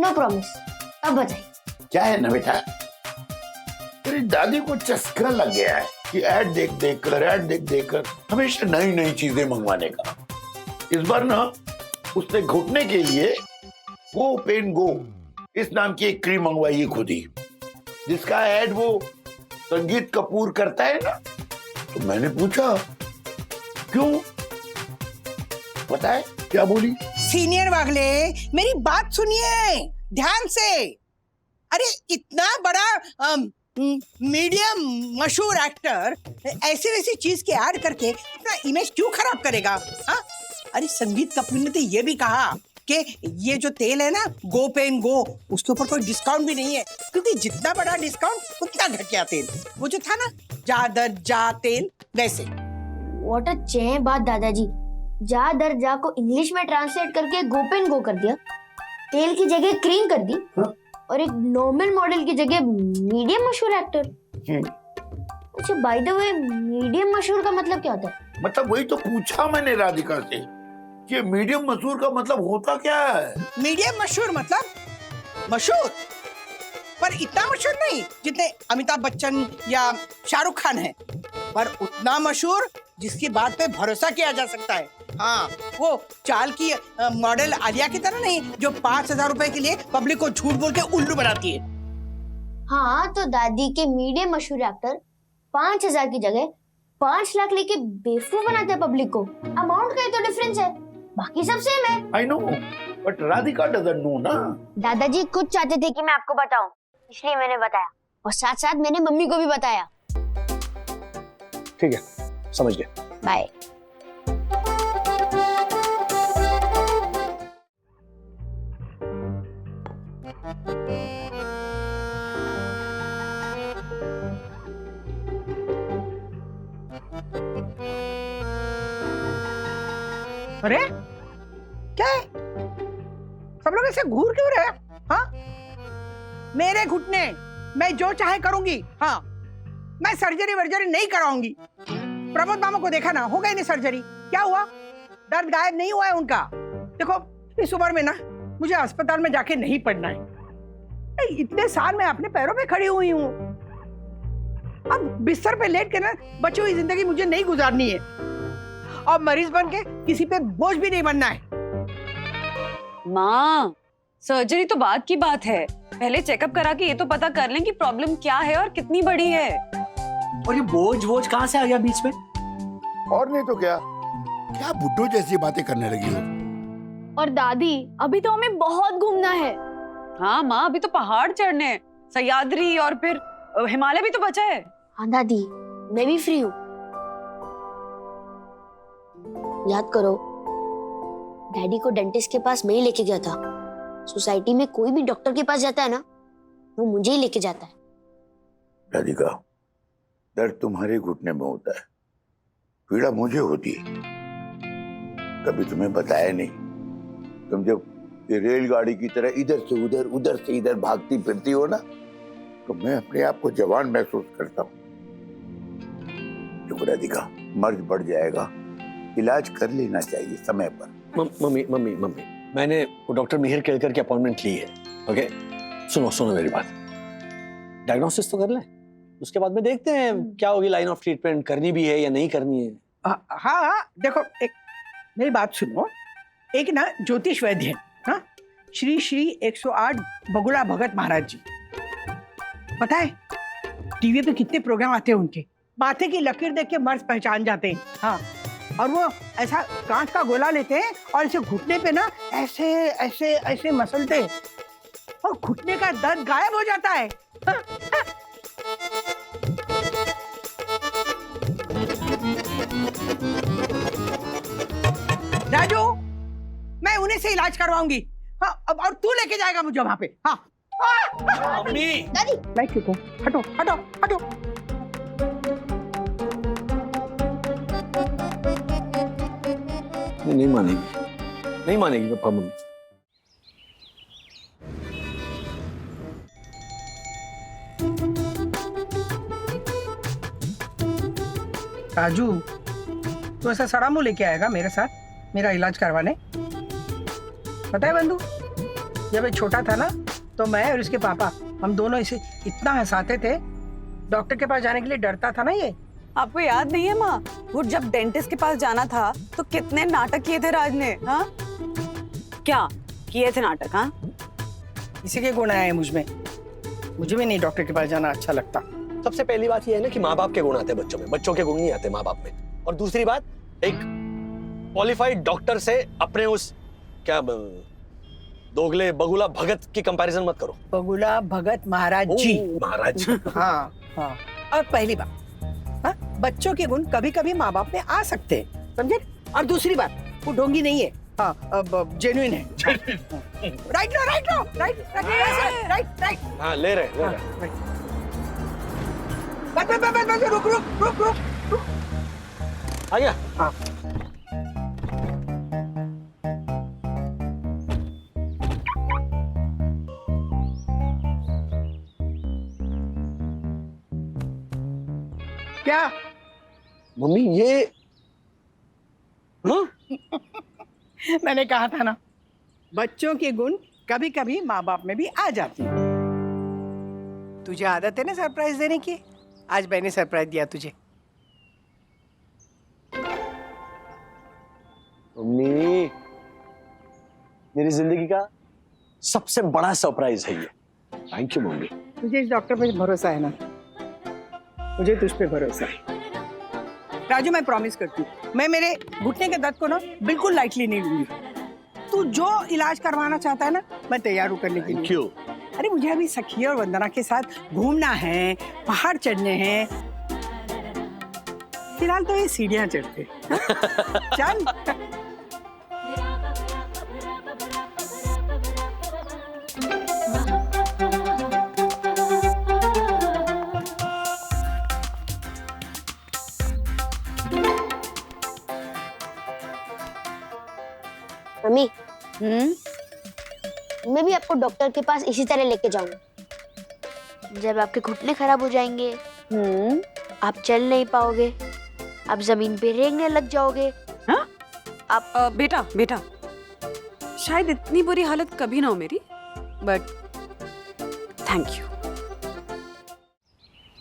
no promise. अब बताइए क्या है ना बेटा, तेरी दादी को चस्का लग गया है कि ऐड देख देख कर हमेशा नई नई चीजें मंगवाने का। इस बार ना उसने घुटने के लिए गो पेन गो इस नाम की एक क्रीम मंगवाई है खुद ही, जिसका ऐड वो संगीत कपूर करता है ना। तो मैंने पूछा क्यों, पता है क्या बोली? सीनियर वागले, मेरी बात सुनिए ध्यान से। अरे इतना बड़ा मीडियम मशहूर एक्टर ऐसी वैसी चीज के ऐड करके अपना इमेज क्यों खराब करेगा? हाँ, अरे संगीत कपूर ने तो ये भी कहा कि ये जो तेल है ना, गो पेन गो, उसके ऊपर कोई डिस्काउंट भी नहीं है, क्योंकि जितना बड़ा डिस्काउंट उतना घटिया तेल। वो जो था ना, जा दर जा तेल, वैसे। व्हाट अ चैन बात दादाजी। जा दर जा को इंग्लिश में ट्रांसलेट करके गोपेन गो कर दिया, तेल की जगह क्रीम कर दी, और एक नॉर्मल मॉडल की जगह मीडियम मशहूर एक्टर। अच्छा, बाय द वे, मीडियम मशहूर का मतलब क्या होता है? मतलब वही तो पूछा मैंने राधिका से कि मीडियम मशहूर का मतलब होता क्या है? मीडियम मशहूर मतलब मशहूर, पर इतना मशहूर नहीं जितने अमिताभ बच्चन या शाहरुख खान है, पर उतना मशहूर जिसकी बात पे भरोसा किया जा सकता है। हाँ, वो चाल की मॉडल आलिया की तरह नहीं, जो 5,000 रुपए के लिए पब्लिक को झूठ बोल के उल्लू बनाती है। हाँ, तो दादी के मीडियम मशहूर एक्टर 5,000 की जगह 5 लाख लेके बेवकूफ बनाते हैं पब्लिक को। अमाउंट का ही तो डिफरेंस है, बाकी सब सेम है। I know, but Radhika doesn't know ना। दादाजी खुद चाहते थे कि मैं आपको बताऊं, इसलिए मैंने बताया, और साथ साथ मैंने मम्मी को भी बताया। ठीक है, समझ गया। बाय। अरे क्या है, सब लोग ऐसे घूर क्यों रहे? हाँ, मेरे घुटने, मैं जो चाहे करूंगी। हाँ, मैं सर्जरी वर्जरी नहीं कराऊंगी। प्रमोद मामा को देखा ना, हो गई नहीं सर्जरी, क्या हुआ? दर्द गायब नहीं हुआ है उनका। देखो, इस उम्र में ना मुझे अस्पताल में जाके नहीं पड़ना है। इतने साल मैं अपने पैरों पे खड़ी हुई हूँ, अब बिस्तर पे लेट के ना बची हुई जिंदगी मुझे नहीं गुजारनी है, और मरीज बन के किसी पे बोझ भी नहीं बनना है। माँ, सर्जरी तो बाद की बात है, पहले चेकअप करा के ये तो पता कर लें कि प्रॉब्लम क्या है और कितनी बड़ी है। और ये बोझ कहाँ से आ गया बीच में? और नहीं तो क्या बुड्ढों जैसी बातें करने लगी हो। और दादी, अभी तो हमें बहुत घूमना है। हाँ माँ, अभी तो पहाड़ चढ़ने हैं, सह्याद्री और फिर हिमालय भी तो बचा है। हाँ दादी, मैं भी फ्री हूँ। याद करो, डैडी को डेंटिस्ट के पास मैं ही लेके गया था। सोसाइटी में कोई भी डॉक्टर के पास जाता है ना, वो मुझे ही लेके जाता है। राधिका, दर्द तुम्हारे घुटने में होता है, पीड़ा मुझे होती है। कभी तुम्हें बताया नहीं। तुम जब ये रेलगाड़ी की तरह इधर से उधर से इधर भागती फिरती हो ना, तो मैं अपने आप को जवान महसूस करता हूँ। देखो राधिका, मर्ज बढ़ जाएगा, इलाज कर लेना चाहिए समय पर। मम्मी, मैंने वो डॉक्टर मिहिर केलकर की अपॉइंटमेंट ली है। ओके, सुनो मेरी बात, डायग्नोसिस तो कर लें, उसके बाद में देखते हैं क्या होगी लाइन ऑफ ट्रीटमेंट, करनी भी है या नहीं करनी है। हाँ, देखो, एक मेरी बात सुनो। एक ना ज्योतिष वैद्य है, हाँ, श्री 108 बगुला भगत महाराज जी। पता है टीवी पे कितने प्रोग्राम आते हैं उनके, माथे की लकीर देख के मर्ज पहचान जाते हैं। हाँ, और वो ऐसा कांच का गोला लेते हैं और इसे घुटने पे ना ऐसे ऐसे ऐसे मसलते हैं और घुटने का दर्द गायब हो जाता है। हाँ, हाँ। राजू, मैं उन्हीं से इलाज करवाऊंगी। हाँ, अब और तू लेके जाएगा मुझे वहां पे। हाँ मम्मी, दादी, मैं क्यों कहूँ? हटो हटो हटो। नहीं मानेगी, नहीं मानेगी पापा मम्मी। राजू, तू ऐसा सड़ा मुंह लेके आएगा मेरे साथ मेरा इलाज करवाने? पता है बंधु, जब ये छोटा था ना तो मैं और इसके पापा हम दोनों इसे इतना हंसाते थे, डॉक्टर के पास जाने के लिए डरता था ना ये। आपको याद नहीं है माँ, वो जब डेंटिस्ट के पास जाना था तो कितने नाटक किए थे राज ने? हाँ, क्या किए थे नाटक? हाँ, इसी के गुण आए हैं मुझ में। मुझे भी नहीं डॉक्टर के पास जाना अच्छा लगता। सबसे पहली बात ये है ना कि माँ बाप के गुण आते हैं बच्चों में, बच्चों के गुण नहीं आते माँ बाप में। और दूसरी बात, एक क्वालिफाइड डॉक्टर से अपने उस क्या दोगले बगुला भगत की कंपैरिजन मत करो। बगुला भगत महाराज जी। महाराज जी। हाँ हाँ। और पहली बात, हाँ, बच्चों के गुण कभी कभी माँ बाप में आ सकते हैं, समझे? और दूसरी बात, वो ढोंगी नहीं है, हाँ, अब जेन्युइन है। राइट लो, राइट लो, राइट राइट राइट। हाँ, ले रहे। बस रुक रुक रुक रुक रुक। आ गया? हाँ। क्या मम्मी ये मैंने कहा था ना, बच्चों के गुण कभी कभी माँ बाप में भी आ जाते हैं। तुझे आदत है ना सरप्राइज देने की, आज मैंने सरप्राइज दिया तुझे। मम्मी, मेरी जिंदगी का सबसे बड़ा सरप्राइज है ये। Thank you mummy. तुझे इस डॉक्टर पे भरोसा है ना? मुझे तुझ पे भरोसा है। राजू, मैं प्रॉमिस करती हूँ, मैं मेरे घुटने के दर्द को ना बिल्कुल लाइटली नहीं लूंगी। तू जो इलाज करवाना चाहता है ना, मैं तैयार हूँ करने के लिए। क्यों? अरे मुझे अभी सखी और वंदना के साथ घूमना है, पहाड़ चढ़ने हैं। फिलहाल तो ये सीढ़ियाँ चढ़ते। चल। मम्मी, मैं भी आपको डॉक्टर के पास इसी तरह लेके जाऊंगा। जब आपके घुटने खराब हो जाएंगे, आप चल नहीं पाओगे, आप जमीन पे रेंगने लग जाओगे। हाँ? आप बेटा शायद इतनी बुरी हालत कभी ना हो मेरी, बट थैंक यू।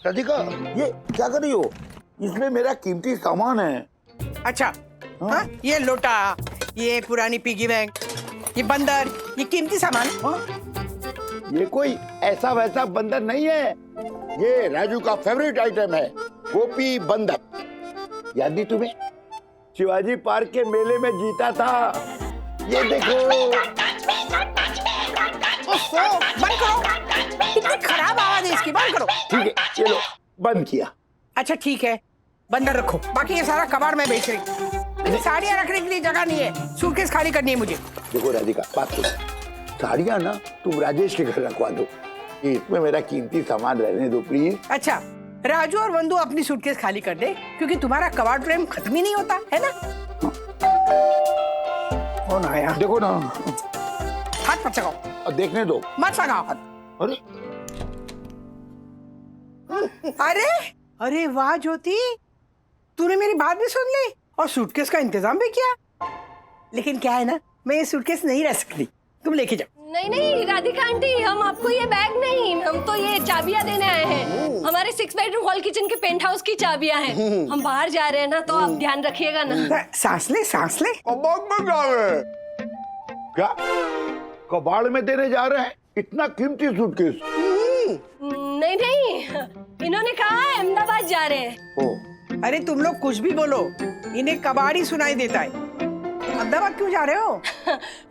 राधिका, ये क्या कर रही हो? इसमें मेरा कीमती सामान है। अच्छा, हाँ? ये लोटा, ये पुरानी पिगी बैंक, ये बंदर, ये कीमती सामान। ये कोई ऐसा वैसा बंदर नहीं है, ये राजू का फेवरेट आइटम है, गोपी बंदर। याद नहीं तुम्हें? शिवाजी पार्क के मेले में जीता था। ये देखो। बंद करो, कितनी खराब आवाज है इसकी, बंद करो। ठीक है, चलो बंद किया। अच्छा ठीक है, बंदर रखो, बाकी ये सारा कबाड़ में बेच रही हूँ। साड़ियाँ रखने के लिए जगह नहीं है, सूटकेस खाली करनी है मुझे। देखो राधिका, बात सुनो, साड़ियाँ ना तुम राजेश के घर रखवा दो, इसमें मेरा कीमती सामान रहने दो प्लीज। अच्छा, राजू और वंदु अपनी सूटकेस खाली कर दे, क्योंकि तुम्हारा कबाड़ प्रेम खत्म ही नहीं होता है ना। कौन आया? देखो ना, हाथ मत लगाओ। देखने दो। मत लगाओ हाथ। अरे अरे अरे वाह ज्योति, तूने मेरी बात भी सुन ली और सूटकेस का इंतजाम भी किया। लेकिन क्या है ना, मैं ये सूटकेस नहीं रह सकती, तुम लेके जाओ। नहीं नहीं राधिका आंटी, हम आपको ये बैग नहीं, हम तो ये चाबियां देने आए हैं। हमारे 6 बेडरूम हॉल किचन के पेंट हाउस की चाबियां हैं। हम बाहर जा रहे हैं ना, तो आप ध्यान रखिएगा ना। सांस ले, सांस ले। कबाड़ में जा रहे हैं क्या? कबाड़ में देने जा रहे हैं इतना कीमती सूटकेस? नहीं नहीं, इन्होंने कहा है अहमदाबाद जा रहे हैं। अरे तुम लोग कुछ भी बोलो, इन्हें कबाड़ी सुनाई देता है। अहमदाबाद क्यों जा रहे हो?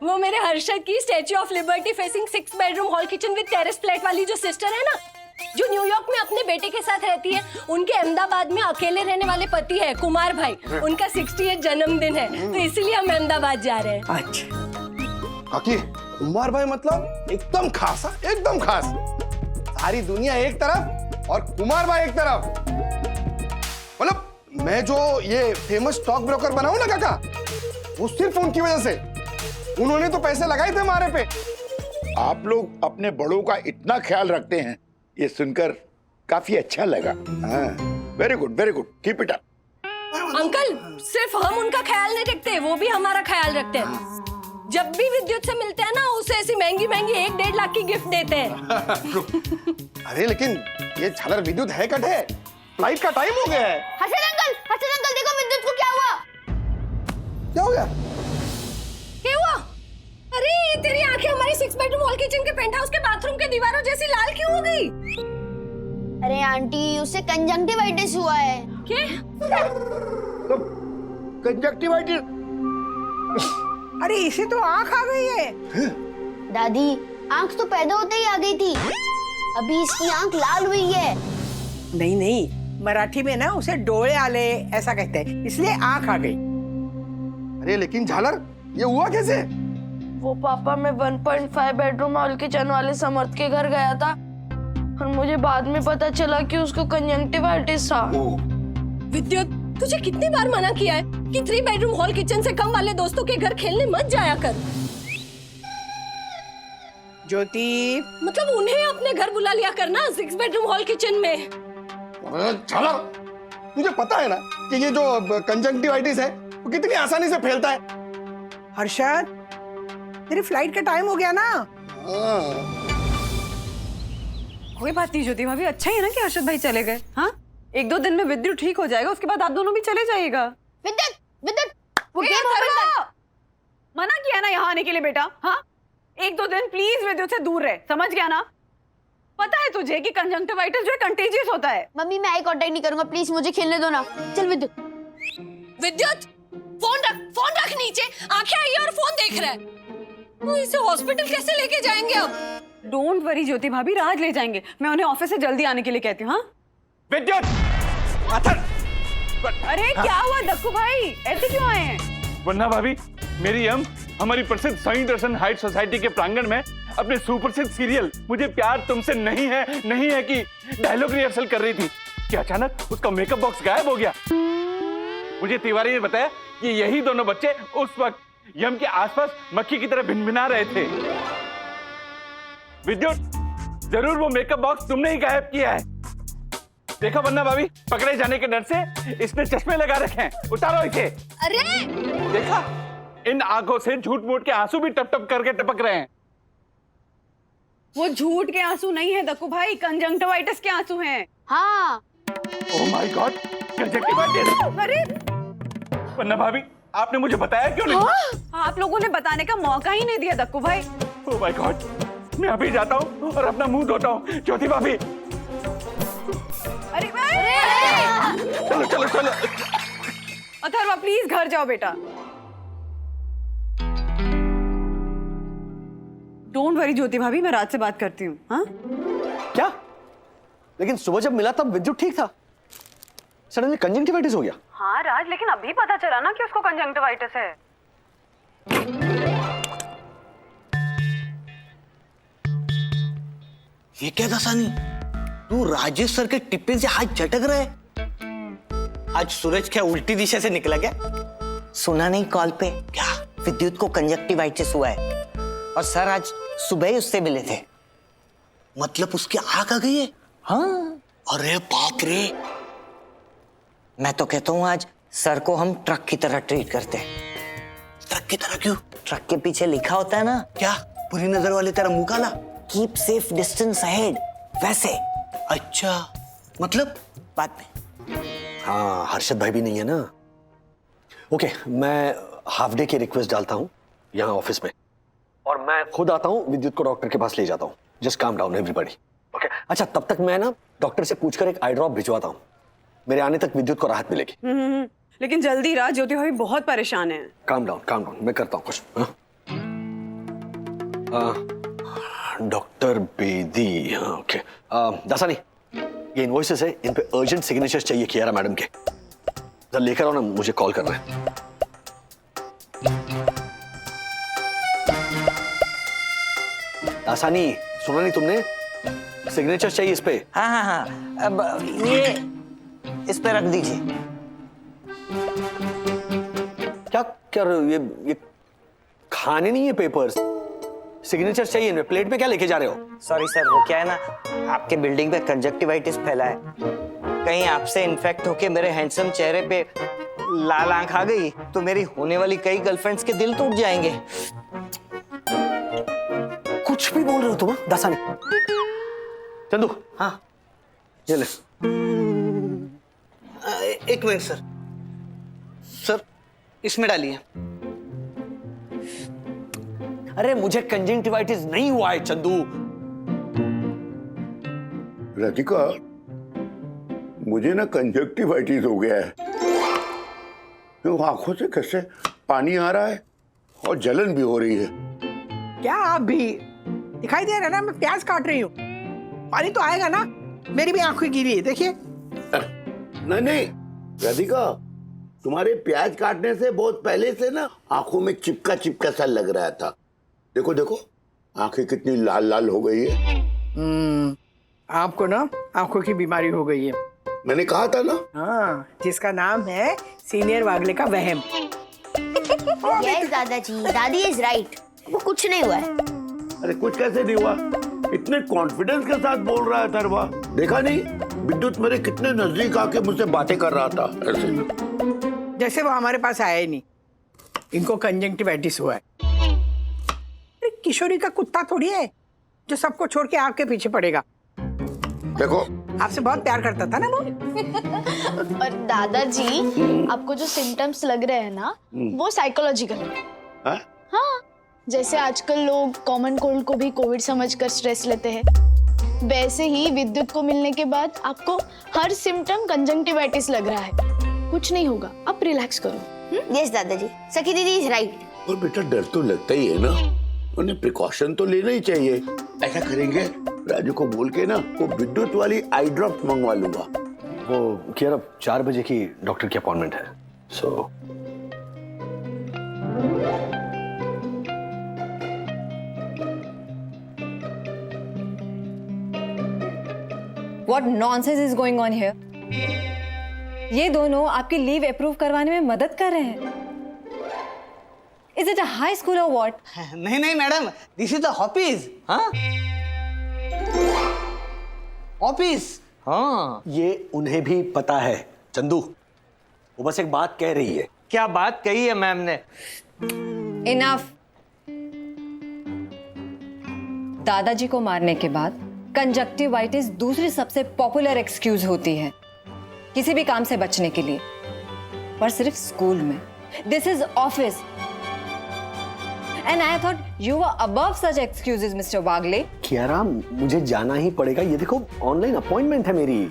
वो मेरे हर्षद की statue of liberty facing 6 bedroom hall kitchen with terrace flat वाली जो सिस्टर है ना, जो न्यूयॉर्क में अपने बेटे के साथ रहती है, उनके अहमदाबाद में अकेले रहने वाले पति है कुमार भाई, उनका 68 जन्मदिन है, तो इसीलिए हम अहमदाबाद जा रहे हैं। अच्छा काकी, कुमार भाई मतलब एकदम खास, एकदम खास। सारी दुनिया एक तरफ और कुमार भाई एक तरफ। मतलब मैं जो ये फेमस स्टॉक ब्रोकर बना हूं ना काका, वो सिर्फ उनकी वजह से। उन्होंने तो पैसे लगाए थे हमारे पे। आप लोग अपने बड़ों का इतना ख्याल रखते हैं, ये सुनकर काफी अच्छा लगा। हाँ, very good, keep it up. Uncle, सिर्फ हम उनका ख्याल नहीं रखते, वो भी हमारा ख्याल रखते हैं। जब भी विद्युत से मिलते हैं ना, उसे ऐसी महंगी महंगी 1-1.5 लाख की गिफ्ट देते हैं। अरे लेकिन ये झालर विद्युत है कट है, फ्लाइट का टाइम हो गया है। हर्षद अंकल देखो विद्युत को क्या हुआ। क्या हो गया? क्या हुआ? अरे तेरी आंखें हमारी 6 बेडरूम हॉल किचन के पेंट हाउस के बाथरूम के दीवारों जैसी लाल क्यों हो गई? अरे आंटी, उसे कंजंक्टिवाइटिस हुआ है। क्या? कंजंक्टिवाइटिस? अरे इसे तो आंख आ गई है। दादी, आंख तो पैदा होते ही आ गई थी, अभी इसकी आंख लाल हुई है। नहीं, मराठी में ना उसे डोळे आले ऐसा कहते हैं, इसलिए आंख आ गई। अरे लेकिन झालर, ये हुआ कैसे? वो पापा, मैं 1.5 बेडरूम हॉल किचन वाले समर्थ के घर गया था और मुझे बाद में पता चला कि उसको कंजंक्टिवाइटिस था। विद्युत, तुझे कितनी बार मना किया है कि 3 बेडरूम हॉल किचन से कम वाले दोस्तों के घर खेलने मत जाया कर। ज्योति, मतलब उन्हें अपने घर बुला लिया करना 6 बेडरूम हॉल किचन में। झालर, तुझे पता है ना कि ये जो कंजंक्टिवाइटिस है वो कितनी आसानी से फैलता है। हर्षद, तेरी फ्लाइट का टाइम हो गया ना। कोई बात नहीं ज्योति भाभी, अच्छा ही है ना कि हर्षद भाई चले गए। हाँ, 1-2 दिन में विद्युत ठीक हो जाएगा, उसके बाद आप दोनों भी चले जाइएगा। विद्युत वो मना किया ना यहाँ आने के लिए बेटा। हाँ, 1-2 दिन प्लीज विद्युत से दूर रहे, समझ गया ना? पता है तुझे कि कंजंक्टिवाइटिस जो है कंटेजियस होता है। मम्मी, मैं आई कांटेक्ट नहीं करूंगा, प्लीज मुझे खेलने दो ना। चल विद्युत, फोन रख नीचे, आंखें आई और फोन देख रहा है। तो इसे हॉस्पिटल कैसे लेके जाएंगे अब? डोंट वरी ज्योति भाभी, राज ले जाएंगे। मैं उन्हें ऑफिस से जल्दी आने के लिए कहती हूँ। हाँ विद्युत, अरे क्या हुआ दक्कू भाई, ऐसे क्यों आए हैं? वन्ना भाभी, मेरी हमारी प्रसिद्ध साई दर्शन हाइट सोसाइटी के प्रांगण में अपने सुप्रसिद्ध सीरियल मुझे प्यार तुमसे नहीं है कि डायलॉग रिहर्सल कर रही थी कि अचानक उसका मेकअप बॉक्स गायब हो गया। मुझे तिवारी ने बताया कि यही दोनों बच्चे उस वक्त यम के आसपास मक्खी की तरह भिनभिना रहे थे। विद्युत, जरूर वो मेकअप बॉक्स तुमने ही गायब किया है। देखो वन्ना भाभी, पकड़े जाने के डर से इसने चश्मे लगा रखे हैं, उतारो इसे। अरे देखा, इन आंखों से झूठ मूठ के आंसू भी टप टप करके टपक रहे हैं। वो झूठ के आंसू नहीं है दक्कू भाई, कंजंक्टिवाइटिस के आंसू हैं। हाँ। Oh my God, conjunctivitis. अरे वन्ना भाभी, आपने मुझे बताया क्यों नहीं? हाँ, आप लोगों ने बताने का मौका ही नहीं दिया दक्कू भाई। ओह माय गॉड, मैं अभी जाता हूँ और अपना मुंह धोता हूँ। ज्योति भाभी, अरे चलो। अथर्वा प्लीज घर जाओ बेटा। डोंट वरी ज्योति भाभी, मैं राज से बात करती हूँ। हाँ क्या? लेकिन सुबह जब मिला तब विद्युत ठीक था, सडनली कंजंक्टिवाइटिस हो गया। हाँ राज, लेकिन अभी पता चला ना कि उसको कंजंक्टिवाइटिस है। ये क्या था सानी, तू राजेश सर के टिप्पे से हाथ झटक रहा है? आज सूरज क्या उल्टी दिशा से निकला क्या? सुना नहीं कॉल पे? क्या विद्युत को कंजंक्टिवाइटिस हुआ है और सर आज सुबह ही उससे मिले थे। मतलब उसकी आंख आ गई है? हाँ। अरे बाप रे, मैं तो कहता हूँ आज सर को हम ट्रक की तरह ट्रीट करते हैं। ट्रक की तरह क्यों? ट्रक के पीछे लिखा होता है ना, क्या बुरी नजर वाले तेरा मुंह काला, कीप सेफ डिस्टेंस अहेड, वैसे। अच्छा, मतलब बात में। हाँ, हर्षद भाई भी नहीं है ना। ओके, मैं हाफ डे की रिक्वेस्ट डालता हूँ यहाँ ऑफिस में और मैं खुद आता हूँ, विद्युत को डॉक्टर के पास ले जाता हूँ। Just calm down everybody. Okay, अच्छा तब तक मैं ना डॉक्टर से पूछकर एक आई ड्रॉप भिजवाता हूँ, मेरे आने तक विद्युत को राहत मिलेगी। लेकिन जल्दी राज, ज्योति भाभी बहुत परेशान है। काम डाउन, मैं करता हूँ कुछ। डॉक्टर बेदी, हाँ ओके। दासानी, ये इनवॉइसेस है, इन पे अर्जेंट सिग्नेचर्स चाहिए कियारा मैडम के। जरा लेकर आओ ना, मुझे कॉल करना है। दासानी, सुना नहीं तुमने? सिग्नेचर चाहिए इस पे। हाँ हाँ हाँ, अब ये इस पे रख दीजिए। क्या कर रहे हो? ये खाने नहीं है पेपर्स, सिग्नेचर चाहिए इनमें। प्लेट में क्या लेके जा रहे हो? सॉरी सर, वो क्या है ना, आपके बिल्डिंग पे कंजक्टिवाइटिस फैला है। कहीं आपसे इन्फेक्ट होके मेरे हैंडसम चेहरे पे लाल आंख आ गई तो मेरी होने वाली कई गर्लफ्रेंड्स के दिल टूट जाएंगे। कुछ भी बोल रहे हो तुम दासानी। चंदू, हाँ ये ले। एक मिनट सर, सर इसमें डालिए। अरे मुझे कंजंक्टिवाइटिस नहीं हुआ है चंदू। राधिका, मुझे ना कंजक्टिवाइटिस हो गया है। तो आंखों से कैसे पानी आ रहा है और जलन भी हो रही है। क्या आप भी दिखाई दे रहा है ना, मैं प्याज काट रही हूँ, पानी तो आएगा ना। मेरी भी आंखें गीली है, देखिए। नहीं नहीं राधिका, तुम्हारे प्याज काटने से बहुत पहले से ना आंखों में चिपका चिपका सा लग रहा था। देखो देखो, आंखें कितनी लाल लाल हो गई है। आपको ना आंखों की बीमारी हो गई है। मैंने कहा था ना। हाँ, जिसका नाम है सीनियर वागले का वहम। यस दादाजी, दादी इज राइट, वो कुछ नहीं हुआ है। अरे कुछ कैसे नहीं हुआ? इतने कॉन्फिडेंस के साथ बोल रहा है तरवा। देखा नहीं, विद्युत मेरे कितने नजदीक आके मुझसे बातें कर रहा था ऐसे। जैसे वो हमारे पास आया ही नहीं। इनको कंजंक्टिवाइटिस हुआ है। किशोरी का कुत्ता थोड़ी है जो सबको छोड़ के आपके पीछे पड़ेगा। देखो, आपसे बहुत प्यार करता था ना वो। और दादाजी, आपको जो सिम्टम्स लग रहे हैं ना, वो साइकोलॉजिकल है। हाँ, जैसे आजकल लोग कॉमन कोल्ड को भी कोविड समझकर स्ट्रेस लेते हैं, वैसे ही विद्युत को मिलने के बाद आपको हर सिम्टम कंजंक्टिवाइटिस लग रहा है। कुछ नहीं होगा, आप रिलैक्स करो। यस दादाजी, सखी दीदी इज राइट। और बेटा डर तो लगता ही है ना, उन्हें प्रिकॉशन तो लेना ही चाहिए। ऐसा करेंगे, राजू को बोल के ना वो विद्युत वाली आई ड्रॉप मंगवा लूंगा। वो कियारा 4 बजे की डॉक्टर की अपॉइंटमेंट है, सो What nonsense is going on here? ये दोनों आपकी लीव अप्रूव करवाने में मदद कर रहे हैं। Is it a high school or what? नहीं नहीं madam, this is the office. हाँ ऑफिस। हाँ, ये उन्हें भी पता है चंदू। वो बस एक बात कह रही है। क्या बात कही है मैम ने? Enough. दादाजी को मारने के बाद कंजक्टिवाइटिस दूसरी सबसे पॉपुलर एक्सक्यूज होती है किसी भी काम से बचने के लिए, पर सिर्फ स्कूल में। This is office and I thought you were above such excuses mister Wagle. Kiara, मुझे जाना ही पड़ेगा। ये देखो, ऑनलाइन अपॉइंटमेंट है मेरी।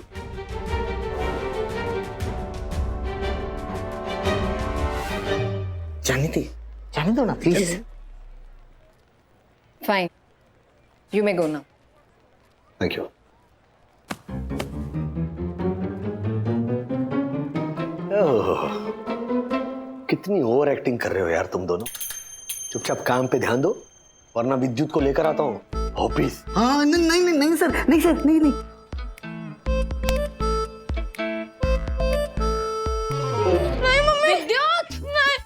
जाने दो ना please. Fine, you may go now. Thank you. कितनी ओवर एक्टिंग कर रहे हो यार तुम दोनों। चुपचाप काम पे ध्यान दो, वरना विद्युत को लेकर आता हूँ ऑफिस। हाँ नहीं नहीं नहीं सर, नहीं सर, नहीं नहीं। विद्युत,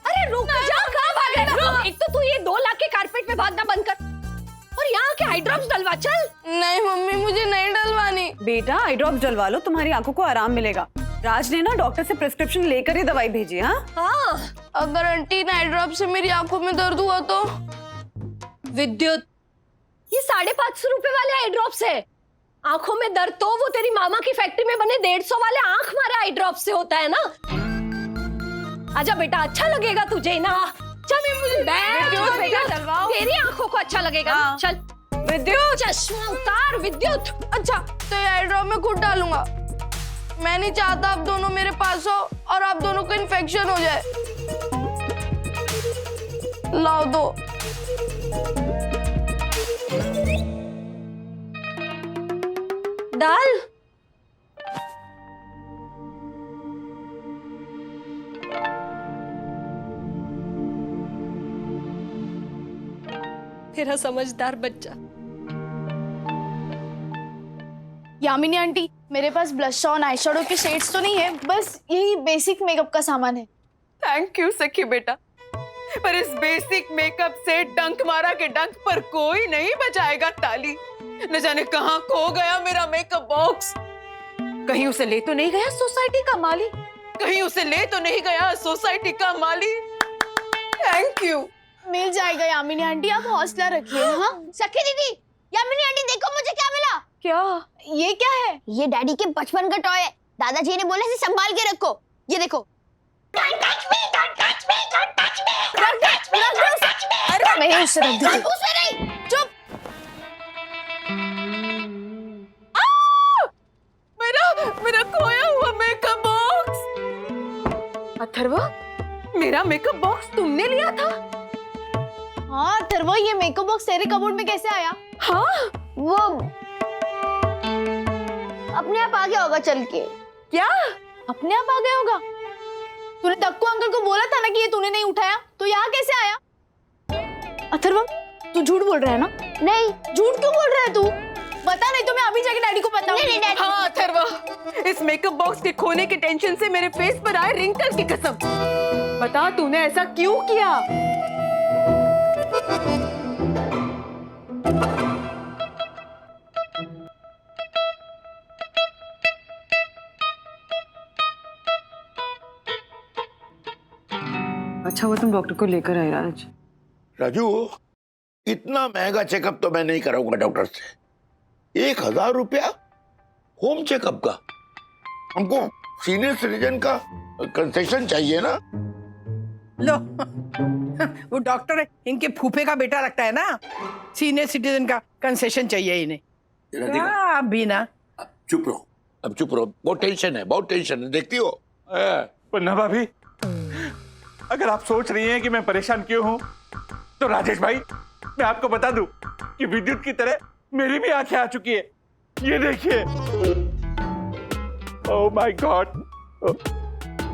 अरे रुक जा, कहाँ भाग रहा है? रुक, एक तो तू ये 2 लाख के कारपेट पे भागना बंद कर और यहाँ के आई ड्रॉप्स डलवा। चल। नहीं मम्मी, मुझे नहीं डलवानी। बेटा आई ड्रॉप्स डलवा लो, तुम्हारी आंखों को आराम मिलेगा। राज ने ना डॉक्टर से प्रिस्क्रिप्शन लेकर ही दवाई भेजी। हाँ, अगर आंटी नाइट ड्रॉप से मेरी आंखों में दर्द हुआ तो? विद्युत, ये 550 रुपए वाले आई ड्रॉप्स है। आंखों में दर्द तो वो तेरी मामा की फैक्ट्री में बने 150 वाले आंख मारे आई ड्रॉप से होता है ना। आजा बेटा, अच्छा लगेगा तुझे ना। चल मुझे बेटा डलवाओ, तेरी आंखों को अच्छा लगेगा। चल विद्युत, चश्मा उतार। विद्युत, अच्छा तो ये आई ड्रॉप में खुद डालूंगा। मैं नहीं चाहता आप दोनों मेरे पास हो और आप दोनों को इन्फेक्शन हो जाए। लाओ दो। दाल। मेरा समझदार बच्चा। यामिनी आंटी, मेरे पास ब्लश ऑन आई शेडो के शेड्स तो नहीं है, बस यही बेसिक मेकअप का सामान है। थैंक यू सखी बेटा, पर इस बेसिक मेकअप से डंक मारा के डंक पर कोई नहीं बजाएगा ताली। न जाने कहाँ खो गया मेरा मेकअप बॉक्स। कहीं उसे ले तो नहीं गया सोसाइटी का माली, कहीं उसे ले तो नहीं गया सोसाइटी का माली। Thank you. मिल जाएगा यामिनी आंटी, आप हौसला रखिए। हाँ सखी दीदी, यामिनी आंटी देखो मुझे क्या मिला। क्या? ये क्या है? ये डैडी के बचपन का टॉय है। दादाजी ने बोले इसे संभाल के रखो। ये देखो। अरे मैं उसे रख दूँ। उसमें नहीं, चुप। मेरा खोया हुआ मेकअप बॉक्स। अथर्वा, मेरा मेकअप बॉक्स तुमने लिया था? हाँ अथर्वा, ये मेकअप बॉक्स तेरे कबोर्ड में कैसे आया? हाँ, वो अपने आप आ गया होगा चल के। क्या अपने आप आ गया होगा? तूने तक्कू अंकल को बोला था ना कि ये तूने नहीं उठाया, तो यहाँ कैसे आया? अथर्वा, तू झूठ बोल रहा है ना? नहीं। झूठ क्यों बोल रहा है तू? बता, नहीं तो मैं अभी जाके डैडी को बताऊंगी। नहीं डैडी। हाँ अथर्वा, इस मेकअप बॉक्स के खोने के टेंशन से मेरे फेस पर आए रिंकल की कसम। बता, तूने ऐसा क्यों किया? अच्छा हुआ तुम डॉक्टर को लेकर आए राज। राजू, इतना महंगा चेकअप तो मैं नहीं कराऊंगा डॉक्टर से। 1000 रुपया होम चेकअप का। हमको सीनियर सिटीजन का कंसेशन चाहिए ना। लो वो डॉक्टर इनके फूफे का बेटा लगता है ना, सीनियर सिटीजन का कंसेशन चाहिए इन्हें। हाँ बीना, चुप रहो, अब चुप रहो। बहुत टेंशन है, बहुत टेंशन है, देखती हो। पन्ना भाभी, अगर आप सोच रही हैं कि मैं परेशान क्यों हूं, तो राजेश भाई मैं आपको बता दूं कि विद्युत की तरह मेरी भी आंखें आ चुकी है। ये देखिए। ओह माय गॉड,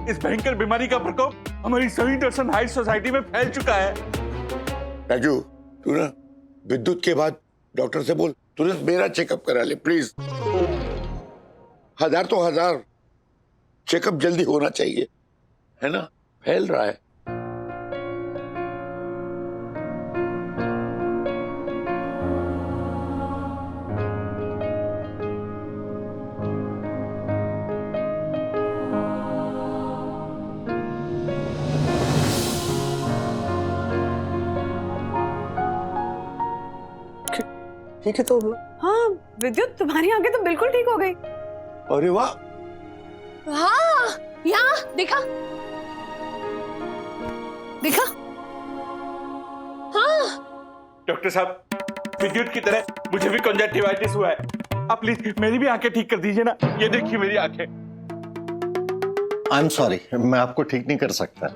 इस भयंकर बीमारी का प्रकोप हमारी सभी दर्शन हाइट सोसाइटी में फैल चुका है। राजू, तू ना विद्युत के बाद डॉक्टर से बोल तुरंत मेरा चेकअप करा ले प्लीज। 1000 तो 1000 चेकअप जल्दी होना चाहिए, है ना? फैल रहा है। ठीक है तो। हाँ विद्युत, तुम्हारी आंखें तो बिल्कुल ठीक हो गई। अरे वाह। हाँ, यहाँ देखा देखा। हाँ डॉक्टर साहब, विद्युत की तरह मुझे भी कंजक्टिवाइटिस हुआ है। आप प्लीज मेरी भी आंखें ठीक कर दीजिए ना। ये देखिए मेरी आंखें। आई एम सॉरी, मैं आपको ठीक नहीं कर सकता।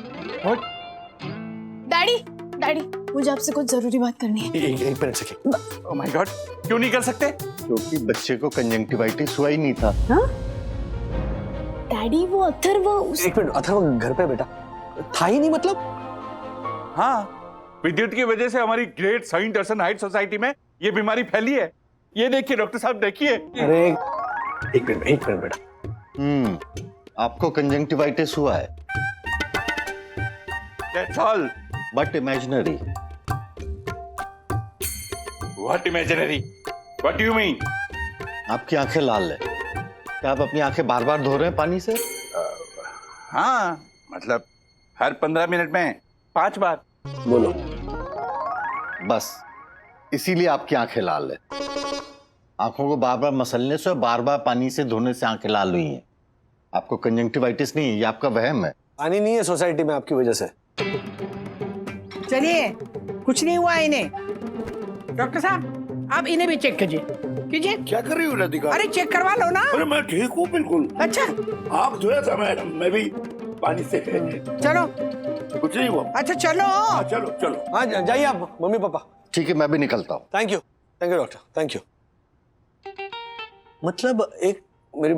डैडी, डैडी मुझे आपसे कुछ जरूरी बात करनी है। एक मिनट सके। ओह माय गॉड, क्यों नहीं कर सकते? क्योंकि बच्चे को कंजंक्टिवाइटिस हुआ ही नहीं था। डैडी वो अथर्वा एक मिनट, अथर्वा घर पे बेटा था ही नहीं मतलब? हाँ, विद्युत की वजह से हमारी ग्रेट साइंट दर्शन हाइट सोसाइटी में ये बीमारी फैली है। ये देखिए डॉक्टर साहब, देखिए। अरे एक मिनट बेटा। आपको कंजंक्टिवाइटिस हुआ है। That's all. But imaginary. What imaginary? What do you mean? आपकी आंखें लाल है। क्या आप अपनी आंखें बार बार धो रहे हैं पानी से? हाँ, मतलब हर 15 मिनट में 5 बार। बोलो। बस इसीलिए आपकी आंखें लाल है। आंखों को बार बार मसलने से और बार बार पानी से धोने से आंखें लाल हुई हैं। आपको कंजंक्टिवाइटिस नहीं है, ये आपका वहम है। पानी नहीं है सोसाइटी में आपकी वजह से। चलिए, कुछ नहीं हुआ इन्हें। डॉक्टर साहब आप इन्हें भी चेक कीजिए। क्या कर रही हो राधिका? अरे चेक करवा लो ना। अरे मैं ठीक हूँ बिल्कुल। अच्छा, आप धोया था, मैं भी पानी से। चलो, कुछ नहीं हुआ। अच्छा चलो। हाँ, चलो चलो। हाँ जाइए आप, मम्मी पापा। ठीक है, मैं भी निकलता हूँ। Thank you doctor, thank you. मतलब एक मेरी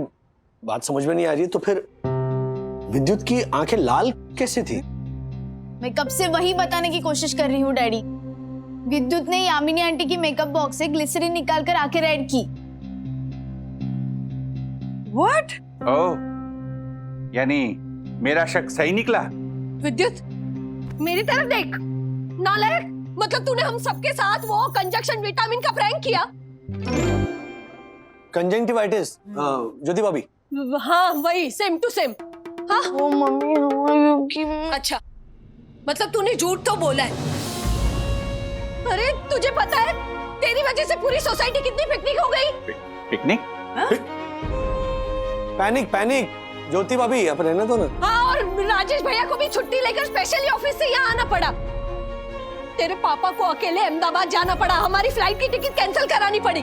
बात समझ में नहीं आ रही है, तो फिर विद्युत की आंखें लाल कैसे थी? मैं कब से वही बताने की कोशिश कर रही हूँ डैडी। विद्युत ने यामिनी आंटी की मेकअप बॉक्स से ग्लिसरीन निकालकर आंखें रेड की। What? ओह, यानी मेरा शक सही निकला। विद्युत, मेरी तरफ देख। नालायक, मतलब तूने हम सबके साथ वो कंजक्शन विटामिन का प्रैंक किया? कंजंक्टिवाइटिस, ज्योति भाभी। हाँ वही, सेम टू सेम। हाँ वो मम्मी अच्छा, मतलब तूने झूठ तो बोला है। अरे तुझे पता है तेरी वजह से पूरी सोसाइटी कितनी पिकनिक हो गई? पिकनिक? पैनिक पैनिक, ज्योति भाभी अब रहने दो ना। हाँ, और राजेश भैया को भी छुट्टी लेकर स्पेशली ऑफिस से यहाँ आना पड़ा। तेरे पापा को अकेले अहमदाबाद जाना पड़ा, हमारी फ्लाइट की टिकट कैंसिल करानी पड़ी।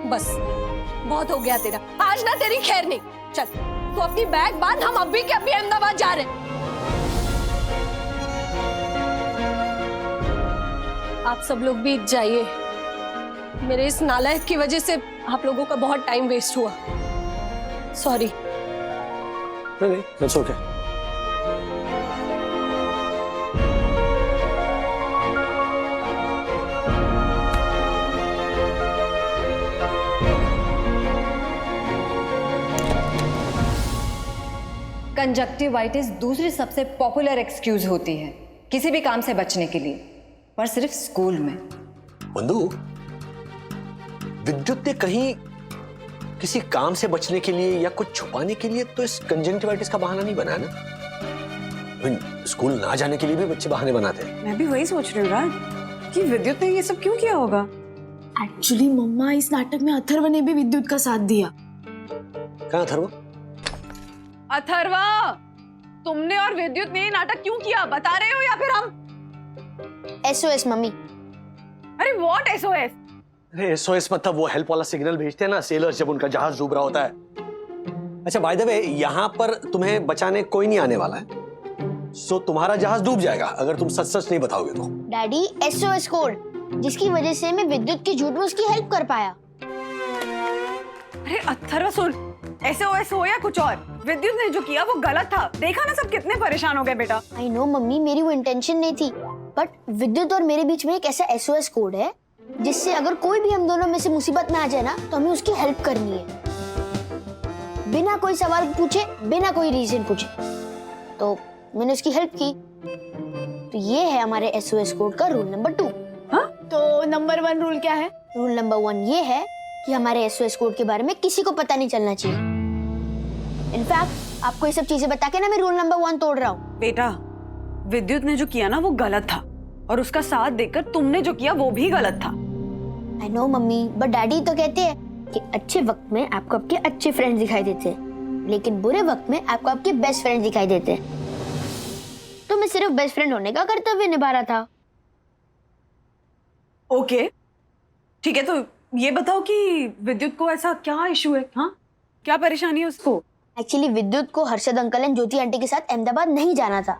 बस बहुत हो गया तेरा, आज ना तेरी खैर नहीं। चल तू अपनी बैग बांध, हम अभी के अभी अहमदाबाद जा रहे हैं। आप सब लोग भी जाइए, मेरे इस नालायक की वजह से आप लोगों का बहुत टाइम वेस्ट हुआ। सॉरी। नहीं, that's okay. कंजक्टिवाइटिस दूसरी सबसे पॉपुलर एक्सक्यूज होती है किसी भी काम से बचने के लिए, पर सिर्फ स्कूल में। बंधु, विद्युत ने कहीं किसी काम से बचने के लिए या कुछ छुपाने के लिए तो इस कंजंक्टिवाइटिस का बहाना नहीं बनाया ना। स्कूल ना जाने के लिए भी बच्चे बहाने बनाते हैं। मैं भी वही सोच रही हूँ राज कि विद्युत ने ये सब क्यों किया होगा। एक्चुअली मम्मा, इस नाटक में अथर्व ने भी विद्युत का साथ दिया। कहाँ अथर्व? अथर्वा, तुमने और विद्युत ने ये नाटक क्यों किया, बता रहे हो या फिर हम? SOS mummy. अरे व्हाट SOS? अरे SOS मतलब वो हेल्प वाला सिग्नल भेजते हैं ना सेलर्स जब उनका जहाज डूब रहा होता है। अच्छा बाय द वे, यहाँ पर तुम्हें बचाने कोई नहीं आने वाला है, सो तुम्हारा जहाज डूब जाएगा अगर तुम सच सच नहीं बताओगे तो। डैडी, SOS कोड, जिसकी वजह से मैं विद्युत के झूठ में उसकी हेल्प कर पाया। अरे अथर्वा सुन, SOS हो या कुछ और, विद्युत ने जो किया वो गलत था। देखा ना सब कितने परेशान हो गए बेटा। आई नो मम्मी, मेरी वो इंटेंशन नहीं थी, बट विद्युत और मेरे बीच में एक ऐसा SOS कोड है जिससे अगर कोई भी हम दोनों में से मुसीबत में आ जाए ना तो हमें उसकी हेल्प करनी है, बिना कोई सवाल पूछे, बिना कोई रीजन पूछे। तो मैंने उसकी हेल्प की। तो ये है हमारे SOS कोड का रूल नंबर 2। हाँ? तो नंबर 1 रूल क्या है? रूल नंबर 1 ये है कि हमारे SOS कोड के बारे में किसी को पता नहीं चलना चाहिए। इनफैक्ट आपको ये सब चीजें बता के ना मैं रूल नंबर 1 तोड़ रहा हूँ। बेटा, विद्युत ने जो किया ना वो गलत था, और उसका साथ देकर तुमने जो किया वो भी गलत था। I know mummy, but daddy तो कहते हैं कि अच्छे वक्त में आपको आपके अच्छे फ्रेंड्स दिखाई देते हैं, लेकिन बुरे वक्त में आपको आपके बेस्ट फ्रेंड्स दिखाई देते हैं। तो मैं सिर्फ बेस्ट फ्रेंड होने का कर्तव्य निभा रहा था। ओके ठीक है, तो ये बताओ कि विद्युत को ऐसा क्या इशू है? हाँ, क्या परेशानी है उसको? एक्चुअली विद्युत को Harshad uncle and Jyoti aunty के साथ अहमदाबाद नहीं जाना था,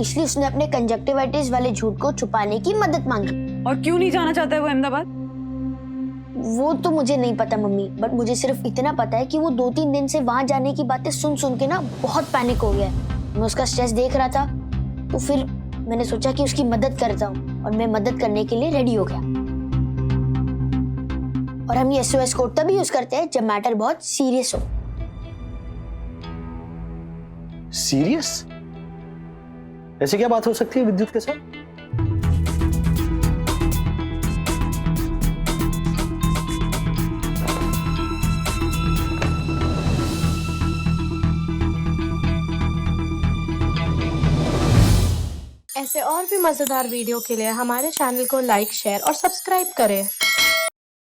इसलिए उसने अपने कंजक्टिवाइटिस वाले झूठ को छुपाने की मदद मांगी। और क्यों नहीं जाना चाहता है वो अहमदाबाद? वो तो मुझे नहीं पता मम्मी, बट मुझे सिर्फ इतना पता है कि वो 2-3 दिन से वहां जाने की बातें सुन सुन के ना बहुत पैनिक हो गया है। मैं उसका स्ट्रेस देख रहा था, तो फिर मैंने सोचा कि उसकी मदद करता हूँ, और मैं मदद करने के लिए रेडी हो गया। और हम ये SOS कोड तभी यूज करते हैं जब मैटर बहुत सीरियस हो। सीरियस? ऐसे क्या बात हो सकती है विद्युत के साथ? ऐसे और भी मजेदार वीडियो के लिए हमारे चैनल को लाइक, शेयर और सब्सक्राइब करें।